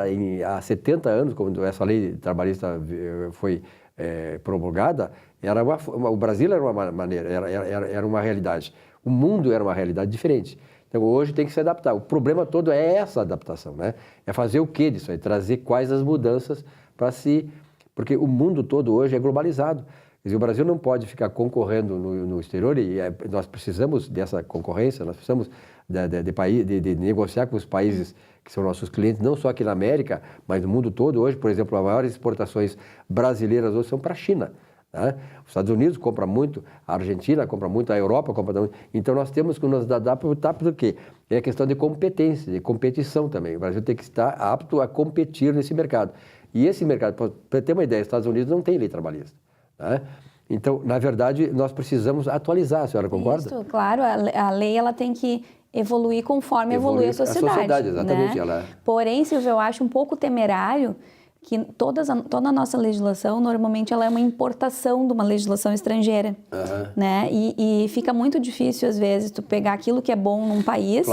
há 70 anos, quando essa lei trabalhista foi promulgada, o Brasil era uma maneira, era uma realidade. O mundo era uma realidade diferente. Então, hoje tem que se adaptar. O problema todo é essa adaptação, né? É fazer o quê disso aí? Trazer quais as mudanças para si... Porque o mundo todo hoje é globalizado. Quer dizer, o Brasil não pode ficar concorrendo no exterior e nós precisamos dessa concorrência, nós precisamos de negociar com os países que são nossos clientes, não só aqui na América, mas no mundo todo. Hoje, por exemplo, as maiores exportações brasileiras hoje são para a China. Né? Os Estados Unidos compram muito, a Argentina compra muito, a Europa compra muito. Então, nós temos que nos adaptar para o quê? É a questão de competência, de competição também. O Brasil tem que estar apto a competir nesse mercado. E esse mercado, para ter uma ideia, os Estados Unidos não tem lei trabalhista. Né? Então, na verdade, nós precisamos atualizar, a senhora concorda? Isso, claro, a lei ela tem que evoluir conforme evolui a sociedade. A sociedade, exatamente. Né? Porém, Silvio, eu acho um pouco temerário que toda a nossa legislação, normalmente, ela é uma importação de uma legislação estrangeira, né? E fica muito difícil, às vezes, tu pegar aquilo que é bom num país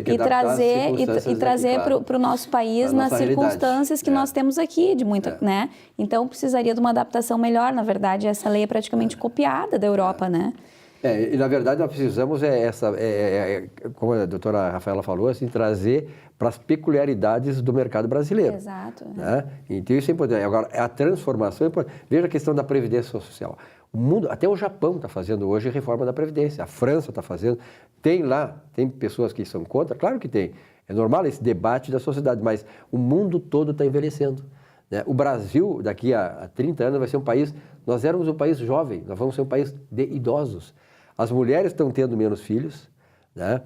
e trazer para o nosso país nas circunstâncias que nós temos aqui, né? Então, precisaria de uma adaptação melhor. Na verdade, essa lei é praticamente copiada da Europa, né? E na verdade nós precisamos como a doutora Rafaela falou, assim, trazer para as peculiaridades do mercado brasileiro. Exato. Né? Então isso é importante. Agora, a transformação é importante. Veja a questão da Previdência Social. O mundo, até o Japão está fazendo hoje reforma da Previdência, a França está fazendo, tem pessoas que são contra, claro que tem. É normal esse debate da sociedade, mas o mundo todo está envelhecendo. Né? O Brasil, daqui a 30 anos, vai ser um país, nós éramos um país jovem, nós vamos ser um país de idosos. As mulheres estão tendo menos filhos, né?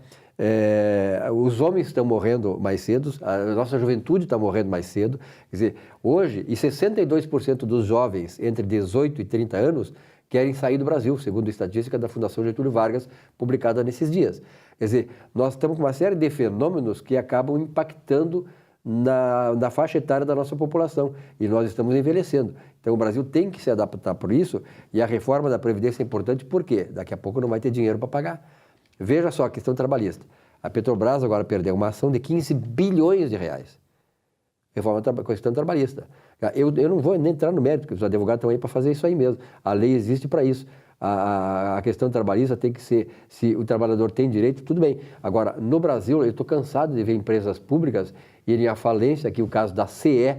Os homens estão morrendo mais cedo, a nossa juventude está morrendo mais cedo. Quer dizer, hoje, 62% dos jovens entre 18 e 30 anos querem sair do Brasil, segundo a estatística da Fundação Getúlio Vargas, publicada nesses dias. Quer dizer, nós estamos com uma série de fenômenos que acabam impactando na faixa etária da nossa população e nós estamos envelhecendo. Então o Brasil tem que se adaptar por isso e a reforma da Previdência é importante porque daqui a pouco não vai ter dinheiro para pagar. Veja só a questão trabalhista. A Petrobras agora perdeu uma ação de 15 bilhões de reais. Reforma da questão trabalhista. Eu não vou nem entrar no mérito, porque os advogados estão aí para fazer isso aí mesmo. A lei existe para isso. A questão trabalhista tem que ser, se o trabalhador tem direito, tudo bem. Agora, no Brasil, eu estou cansado de ver empresas públicas irem à falência, aqui o caso da CE,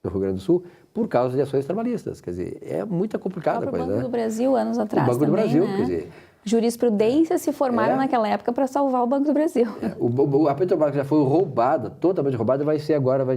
no Rio Grande do Sul, por causa de ações trabalhistas. Quer dizer, é muito complicada a coisa, O Banco do Brasil, anos atrás, o Banco também, do Brasil, né? quer dizer... Jurisprudência se formaram naquela época para salvar o Banco do Brasil. A Petrobras já foi roubada, totalmente roubada, vai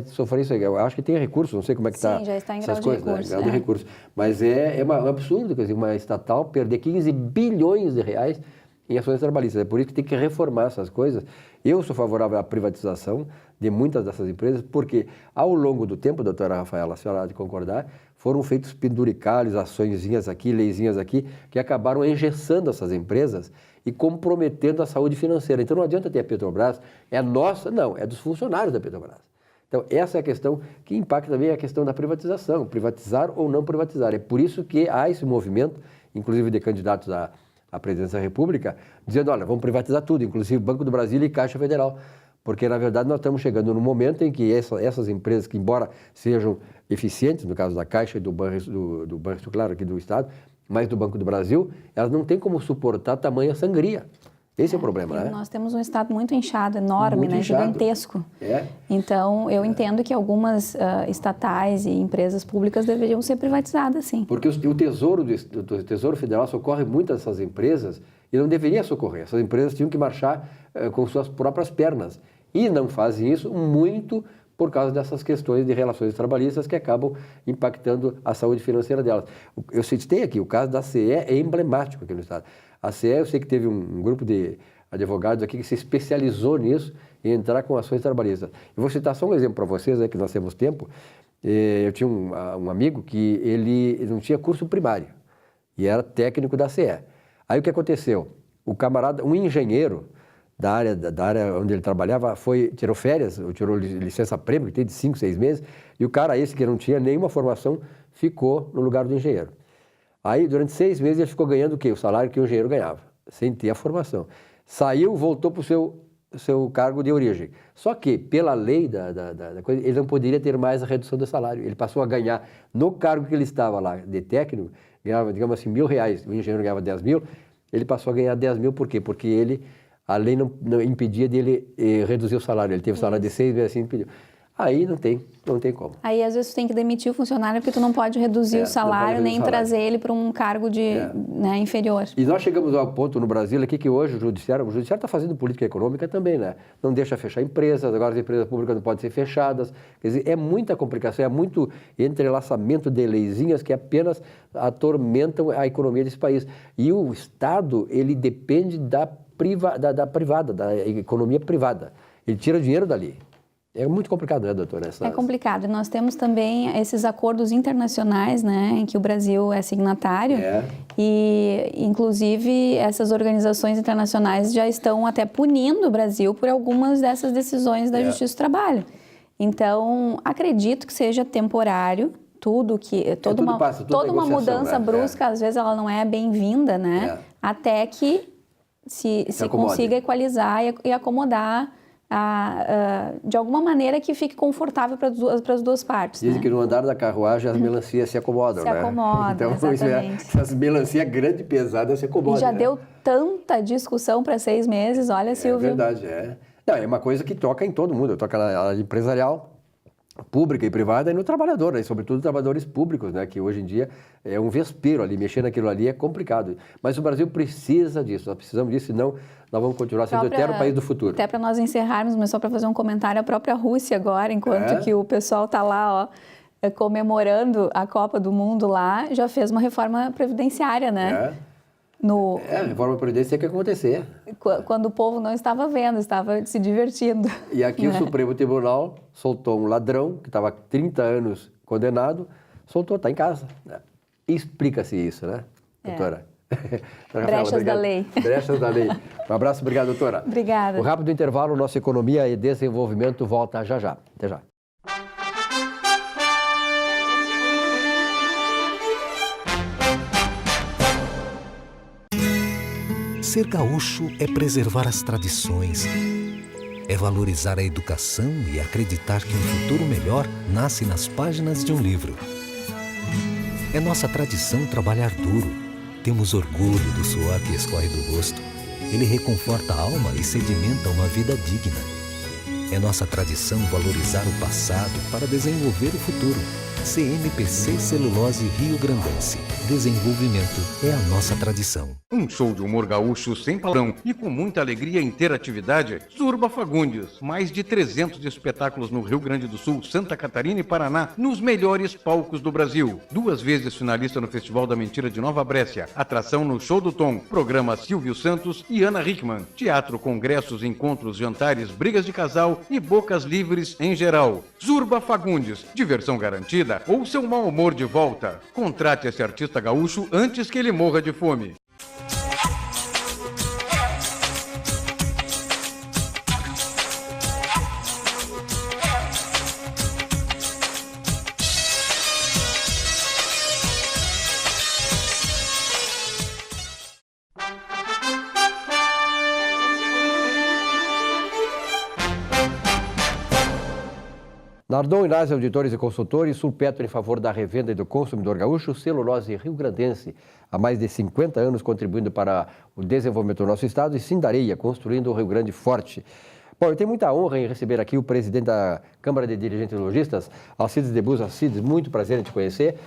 sofrer isso aí. Eu acho que tem recurso, não sei como é que está. Sim, já está em grau essas de coisas, recurso. Né? Grau de recurso. Mas é um absurdo, quer dizer, uma estatal perder 15 bilhões de reais em ações trabalhistas. É por isso que tem que reformar essas coisas. Eu sou favorável à privatização de muitas dessas empresas, porque ao longo do tempo, doutora Rafaela, a senhora há de concordar, foram feitos penduricalhos, açõezinhas aqui, leizinhas aqui, que acabaram engessando essas empresas e comprometendo a saúde financeira. Então não adianta ter a Petrobras, é nossa, não, é dos funcionários da Petrobras. Então essa é a questão que impacta também a questão da privatização, privatizar ou não privatizar. É por isso que há esse movimento, inclusive de candidatos à presidência da República, dizendo, olha, vamos privatizar tudo, inclusive Banco do Brasil e Caixa Federal. Porque, na verdade, nós estamos chegando num momento em que essas empresas, que embora sejam eficientes, no caso da Caixa e do Banco, claro, aqui do Estado, mas do Banco do Brasil, elas não têm como suportar tamanha sangria. Esse é o problema, né? Nós temos um Estado muito inchado, enorme, muito inchado. Gigantesco. Então, eu entendo que algumas estatais e empresas públicas deveriam ser privatizadas, sim. Porque o Tesouro Federal socorre muitas dessas empresas e não deveria socorrer. Essas empresas tinham que marchar com suas próprias pernas. E não fazem isso muito por causa dessas questões de relações trabalhistas que acabam impactando a saúde financeira delas. Eu citei aqui, o caso da CE é emblemático aqui no Estado. A CE, eu sei que teve um grupo de advogados aqui que se especializou nisso, em entrar com ações trabalhistas. Eu vou citar só um exemplo para vocês, que nós temos tempo. Eu tinha um amigo que ele não tinha curso primário e era técnico da CE. Aí o que aconteceu? O camarada, um engenheiro da área onde ele trabalhava, tirou férias, tirou licença-prêmio, que tem de 5, 6 meses, e o cara esse que não tinha nenhuma formação ficou no lugar do engenheiro. Aí, durante 6 meses, ele ficou ganhando o quê? O salário que o engenheiro ganhava, sem ter a formação. Saiu, voltou para o seu cargo de origem. Só que, pela lei da coisa, ele não poderia ter mais a redução do salário. Ele passou a ganhar, no cargo que ele estava lá, de técnico, ganhava, digamos assim, R$1.000, o engenheiro ganhava 10 mil, ele passou a ganhar 10 mil, por quê? Porque a lei não impedia dele reduzir o salário. Ele teve o salário de 6 meses, assim, impediu. Aí não tem como. Aí, às vezes, tu tem que demitir o funcionário porque tu não pode reduzir o salário, nem trazer ele para um cargo inferior. E nós chegamos ao ponto no Brasil aqui que hoje o judiciário está fazendo política econômica também, né? Não deixa fechar empresas, agora as empresas públicas não podem ser fechadas. Quer dizer, é muita complicação, é muito entrelaçamento de leizinhas que apenas atormentam a economia desse país. E o Estado, ele depende da privada, da economia privada. Ele tira dinheiro dali. É muito complicado, né, doutora? É complicado. Nós temos também esses acordos internacionais, né, em que o Brasil é signatário. E, inclusive, essas organizações internacionais já estão até punindo o Brasil por algumas dessas decisões da Justiça do Trabalho. Então, acredito que seja temporário. Toda uma mudança brusca, às vezes ela não é bem-vinda, né? Até que se consiga equalizar e acomodar de alguma maneira que fique confortável para as duas partes. Dizem que no andar da carruagem as melancias se acomodam, né? Se acomodam, então, exatamente. As melancias grandes e pesadas se acomodam. E já deu tanta discussão para 6 meses, olha, Silvio. É verdade, Não, é uma coisa que toca em todo mundo, toca na empresarial, pública e privada, e no trabalhador, né? E sobretudo trabalhadores públicos, né? Que hoje em dia é um vespeiro ali, mexer naquilo ali é complicado. Mas o Brasil precisa disso, nós precisamos disso, senão nós vamos continuar sendo o eterno país do futuro. Até para nós encerrarmos, mas só para fazer um comentário, a própria Rússia agora, enquanto que o pessoal está lá, comemorando a Copa do Mundo lá, já fez uma reforma previdenciária, né? A reforma previdenciária tem que acontecer. Quando o povo não estava vendo, estava se divertindo. E aqui o Supremo Tribunal soltou um ladrão que estava há 30 anos condenado, soltou, está em casa. Explica-se isso, né, doutora? Brechas da lei. Brechas da lei. Um abraço, obrigado, doutora. Obrigada. O rápido intervalo, nossa economia e desenvolvimento volta já já. Até já. Ser gaúcho é preservar as tradições, é valorizar a educação e acreditar que um futuro melhor nasce nas páginas de um livro. É nossa tradição trabalhar duro. Temos orgulho do suor que escorre do rosto. Ele reconforta a alma e sedimenta uma vida digna. É nossa tradição valorizar o passado para desenvolver o futuro. CMPC Celulose Rio Grandense. Desenvolvimento é a nossa tradição. Um show de humor gaúcho sem padrão e com muita alegria e interatividade. Zurba Fagundes. Mais de 300 espetáculos no Rio Grande do Sul, Santa Catarina e Paraná, nos melhores palcos do Brasil. 2 vezes finalista no Festival da Mentira de Nova Brécia. Atração no Show do Tom. Programa Silvio Santos e Ana Hickman. Teatro, congressos, encontros, jantares, brigas de casal e bocas livres em geral. Zurba Fagundes. Diversão garantida ou seu mau humor de volta. Contrate esse artista gaúcho antes que ele morra de fome. Nardon Inácio, auditores e consultores, Sulpetro em favor da revenda e do consumidor gaúcho, Celulose Rio Grandense, há mais de 50 anos contribuindo para o desenvolvimento do nosso estado, e Sindareia, construindo o Rio Grande forte. Bom, eu tenho muita honra em receber aqui o presidente da Câmara de Dirigentes e Lojistas, Alcides Debus. Alcides, muito prazer em te conhecer,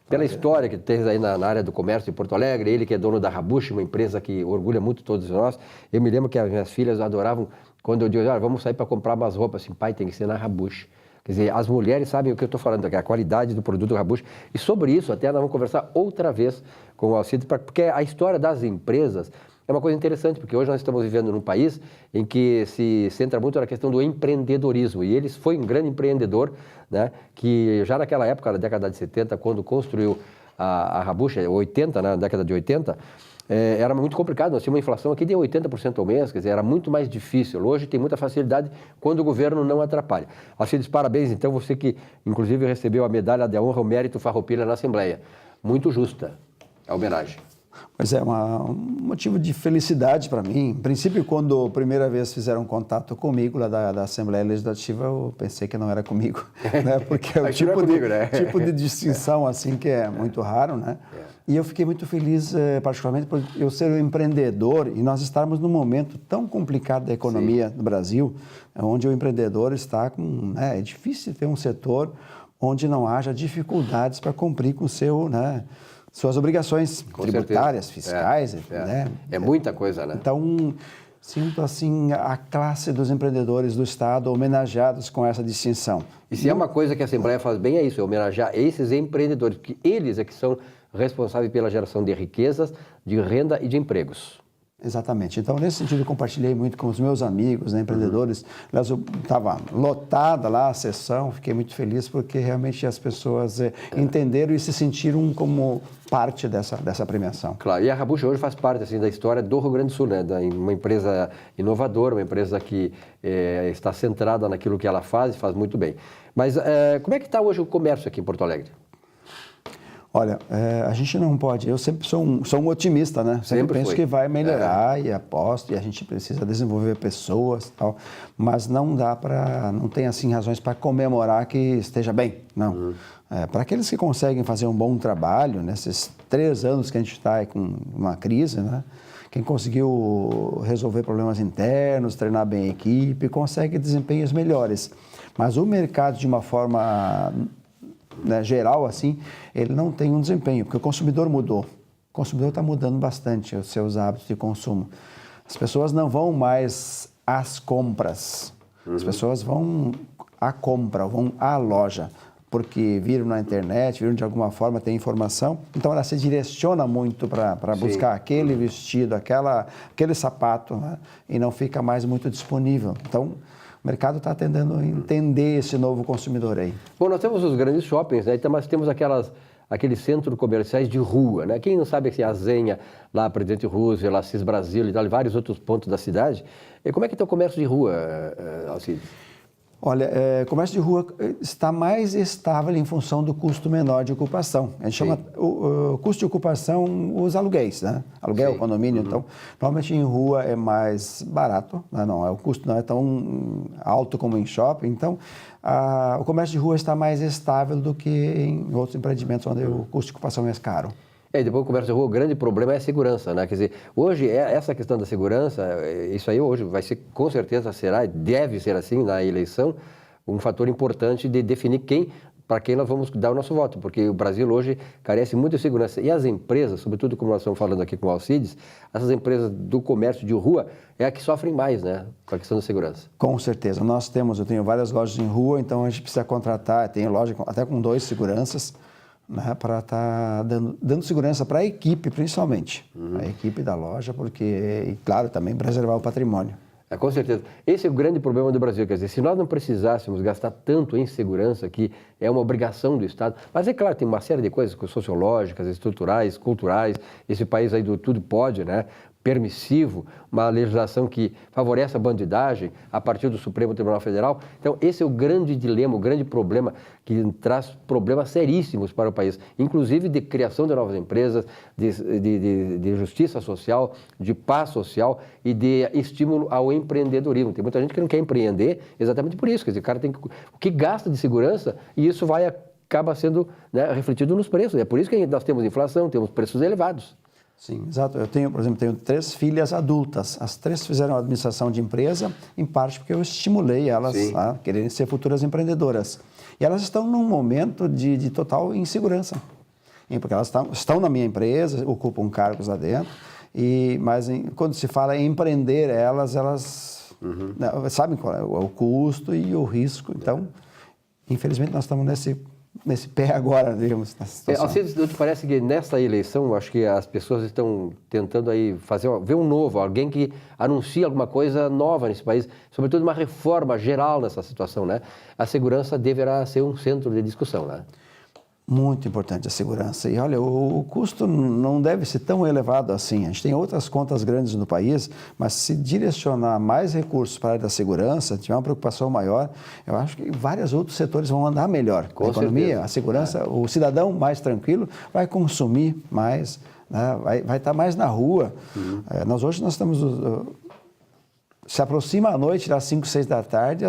pela história que tens aí na área do comércio de Porto Alegre, ele que é dono da Rabush, uma empresa que orgulha muito todos nós. Eu me lembro que as minhas filhas adoravam quando eu dizia, vamos sair para comprar umas roupas, assim, pai, tem que ser na Rabush. Quer dizer, as mulheres sabem o que eu estou falando aqui, a qualidade do produto Rabush. E sobre isso, até nós vamos conversar outra vez com o Alcides, porque a história das empresas, é uma coisa interessante, porque hoje nós estamos vivendo num país em que se centra muito na questão do empreendedorismo, e ele foi um grande empreendedor, né, que já naquela época, na década de 70, quando construiu a Rabucha, 80, na década de 80, era muito complicado, nós tínhamos uma inflação aqui de 80% ao mês, quer dizer, era muito mais difícil. Hoje tem muita facilidade quando o governo não atrapalha. Alcides, parabéns, então, você que inclusive recebeu a medalha de honra ao mérito Farroupilha na Assembleia. Muito justa a homenagem. Pois é, um motivo de felicidade para mim. Em princípio, quando a primeira vez fizeram contato comigo lá da Assembleia Legislativa, eu pensei que não era comigo, né? Porque é o tipo de distinção assim que é muito raro, né? E eu fiquei muito feliz, particularmente, por eu ser um empreendedor e nós estarmos num momento tão complicado da economia no Brasil, onde o empreendedor está com... é difícil ter um setor onde não haja dificuldades para cumprir com o seu... suas obrigações tributárias, fiscais. Né? É muita coisa, né? Então, sinto assim a classe dos empreendedores do Estado homenageados com essa distinção. E se é uma coisa que a Assembleia faz bem, é isso, é homenagear esses empreendedores, porque eles é que são responsáveis pela geração de riquezas, de renda e de empregos. Exatamente. Então, nesse sentido, eu compartilhei muito com os meus amigos, né, empreendedores. Aliás, eu estava lotada lá a sessão, fiquei muito feliz porque realmente as pessoas entenderam e se sentiram como parte dessa premiação. Claro, e a Rabucha hoje faz parte assim, da história do Rio Grande do Sul, né? Uma empresa inovadora, uma empresa que está centrada naquilo que ela faz e faz muito bem. Mas como é que está hoje o comércio aqui em Porto Alegre? Olha, a gente não pode, eu sempre sou um otimista, né? Sempre penso que vai melhorar e aposto, e a gente precisa desenvolver pessoas e tal, mas não dá não tem assim razões para comemorar que esteja bem, não. Para aqueles que conseguem fazer um bom trabalho, nesses 3 anos que a gente está com uma crise, né? Quem conseguiu resolver problemas internos, treinar bem a equipe, consegue desempenhos melhores. Mas o mercado, de uma forma... geral, assim, ele não tem um desempenho, porque o consumidor mudou. O consumidor está mudando bastante os seus hábitos de consumo. As pessoas não vão mais às compras. As pessoas vão à compra, vão à loja, porque viram na internet, viram de alguma forma, tem informação. Então, ela se direciona muito para buscar aquele vestido, aquele sapato, né? E não fica mais muito disponível. Então, o mercado está tentando entender esse novo consumidor aí. Bom, nós temos os grandes shoppings, né? Então, nós temos aqueles centros comerciais de rua, né? Quem não sabe assim, a Zenha, lá Presidente Roosevelt, Assis Brasil e tal, e vários outros pontos da cidade. E como é que está o comércio de rua, Alcides? Olha, o comércio de rua está mais estável em função do custo menor de ocupação. A gente chama o custo de ocupação os aluguéis, né? Aluguel, condomínio. Então, normalmente em rua é mais barato, né? O custo não é tão alto como em shopping. Então, o comércio de rua está mais estável do que em outros empreendimentos onde o custo de ocupação é mais caro. E depois o comércio de rua, o grande problema é a segurança, né? Quer dizer, hoje, essa questão da segurança, isso aí hoje vai ser, com certeza será, e deve ser assim na eleição, um fator importante de definir para quem nós vamos dar o nosso voto, porque o Brasil hoje carece muito de segurança. E as empresas, sobretudo como nós estamos falando aqui com o Alcides, essas empresas do comércio de rua é a que sofrem mais, né? Com a questão da segurança. Com certeza. Eu tenho várias lojas em rua, então a gente precisa contratar, tem loja até com 2 seguranças, né, para estar dando segurança para a equipe, principalmente. A equipe da loja, porque, e claro, também preservar o patrimônio. Com certeza. Esse é o grande problema do Brasil, quer dizer, se nós não precisássemos gastar tanto em segurança, que é uma obrigação do Estado, mas é claro, tem uma série de coisas sociológicas, estruturais, culturais, esse país aí do tudo pode, né? Permissivo, uma legislação que favorece a bandidagem a partir do Supremo Tribunal Federal. Então, esse é o grande dilema, o grande problema que traz problemas seríssimos para o país, inclusive de criação de novas empresas, de justiça social, de paz social e de estímulo ao empreendedorismo. Tem muita gente que não quer empreender exatamente por isso, quer dizer, o cara tem o que gasta de segurança e isso acaba sendo, né, refletido nos preços. É por isso que nós temos inflação, temos preços elevados. Sim, exato. Eu tenho, por exemplo, 3 filhas adultas. As 3 fizeram administração de empresa, em parte porque eu estimulei elas a quererem ser futuras empreendedoras. E elas estão num momento de total insegurança, porque elas estão na minha empresa, ocupam cargos lá dentro, mas quando se fala em empreender, elas sabem qual é o custo e o risco. Então, infelizmente, nós estamos nesse pé agora, digamos, nessa situação. Alcides, não te parece que nessa eleição, acho que as pessoas estão tentando aí ver um novo, alguém que anuncie alguma coisa nova nesse país, sobretudo uma reforma geral nessa situação, né? A segurança deverá ser um centro de discussão, né? Muito importante a segurança. E olha, o custo não deve ser tão elevado assim. A gente tem outras contas grandes no país, mas se direcionar mais recursos para a área da segurança, tiver uma preocupação maior, eu acho que vários outros setores vão andar melhor. Com a economia, certeza. A segurança, o cidadão mais tranquilo vai consumir mais, né? vai estar mais na rua. Nós hoje estamos... Se aproxima a noite, das 5, 6 da tarde,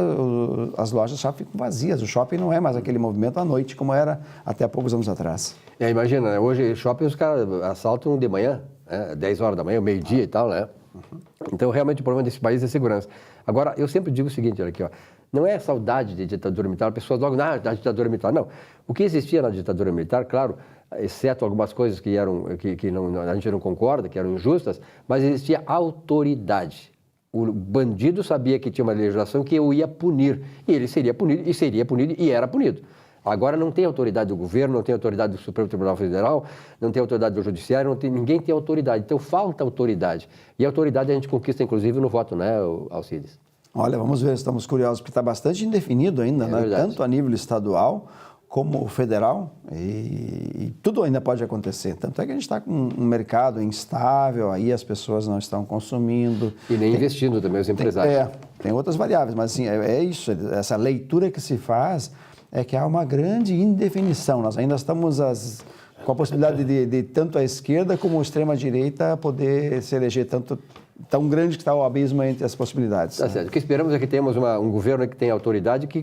as lojas já ficam vazias. O shopping não é mais aquele movimento à noite como era até há poucos anos atrás. Imagina, né? Hoje shopping os caras assaltam de manhã, 10 horas da manhã, meio-dia e tal, né? Então, realmente, o problema desse país é segurança. Agora, eu sempre digo o seguinte, olha aqui, ó, não é saudade de ditadura militar, pessoas logo, da ditadura militar, não. O que existia na ditadura militar, claro, exceto algumas coisas que a gente não concorda, que eram injustas, mas existia autoridade. O bandido sabia que tinha uma legislação que eu ia punir, e ele seria punido e era punido. Agora não tem autoridade do governo, não tem autoridade do Supremo Tribunal Federal, não tem autoridade do Judiciário, ninguém tem autoridade. Então falta autoridade. E a autoridade a gente conquista inclusive no voto, né, Alcides? Olha, vamos ver, estamos curiosos, porque está bastante indefinido ainda, né? Tanto a nível estadual como federal, e tudo ainda pode acontecer. Tanto é que a gente está com um mercado instável, aí as pessoas não estão consumindo. E nem investindo também os empresários. Tem outras variáveis, mas assim, é isso, essa leitura que se faz é que há uma grande indefinição. Nós ainda estamos com a possibilidade de tanto a esquerda como a extrema-direita poder se eleger tão grande que está o abismo entre as possibilidades. Tá certo. O que esperamos é que tenhamos um governo que tenha autoridade que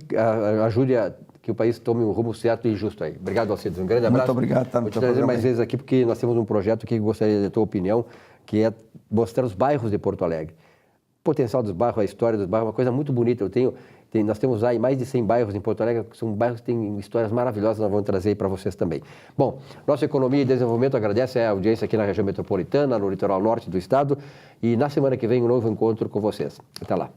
ajude que o país tome um rumo certo e justo aí. Obrigado, Alcides. Um grande abraço. Muito obrigado. Vou te trazer mais vezes aqui porque nós temos um projeto que gostaria da tua opinião, que é mostrar os bairros de Porto Alegre. O potencial dos bairros, a história dos bairros, uma coisa muito bonita. Nós temos aí mais de 100 bairros em Porto Alegre, que são bairros que têm histórias maravilhosas, nós vamos trazer aí para vocês também. Bom, nossa Economia e Desenvolvimento agradece a audiência aqui na região metropolitana, no litoral norte do estado, e na semana que vem um novo encontro com vocês. Até lá.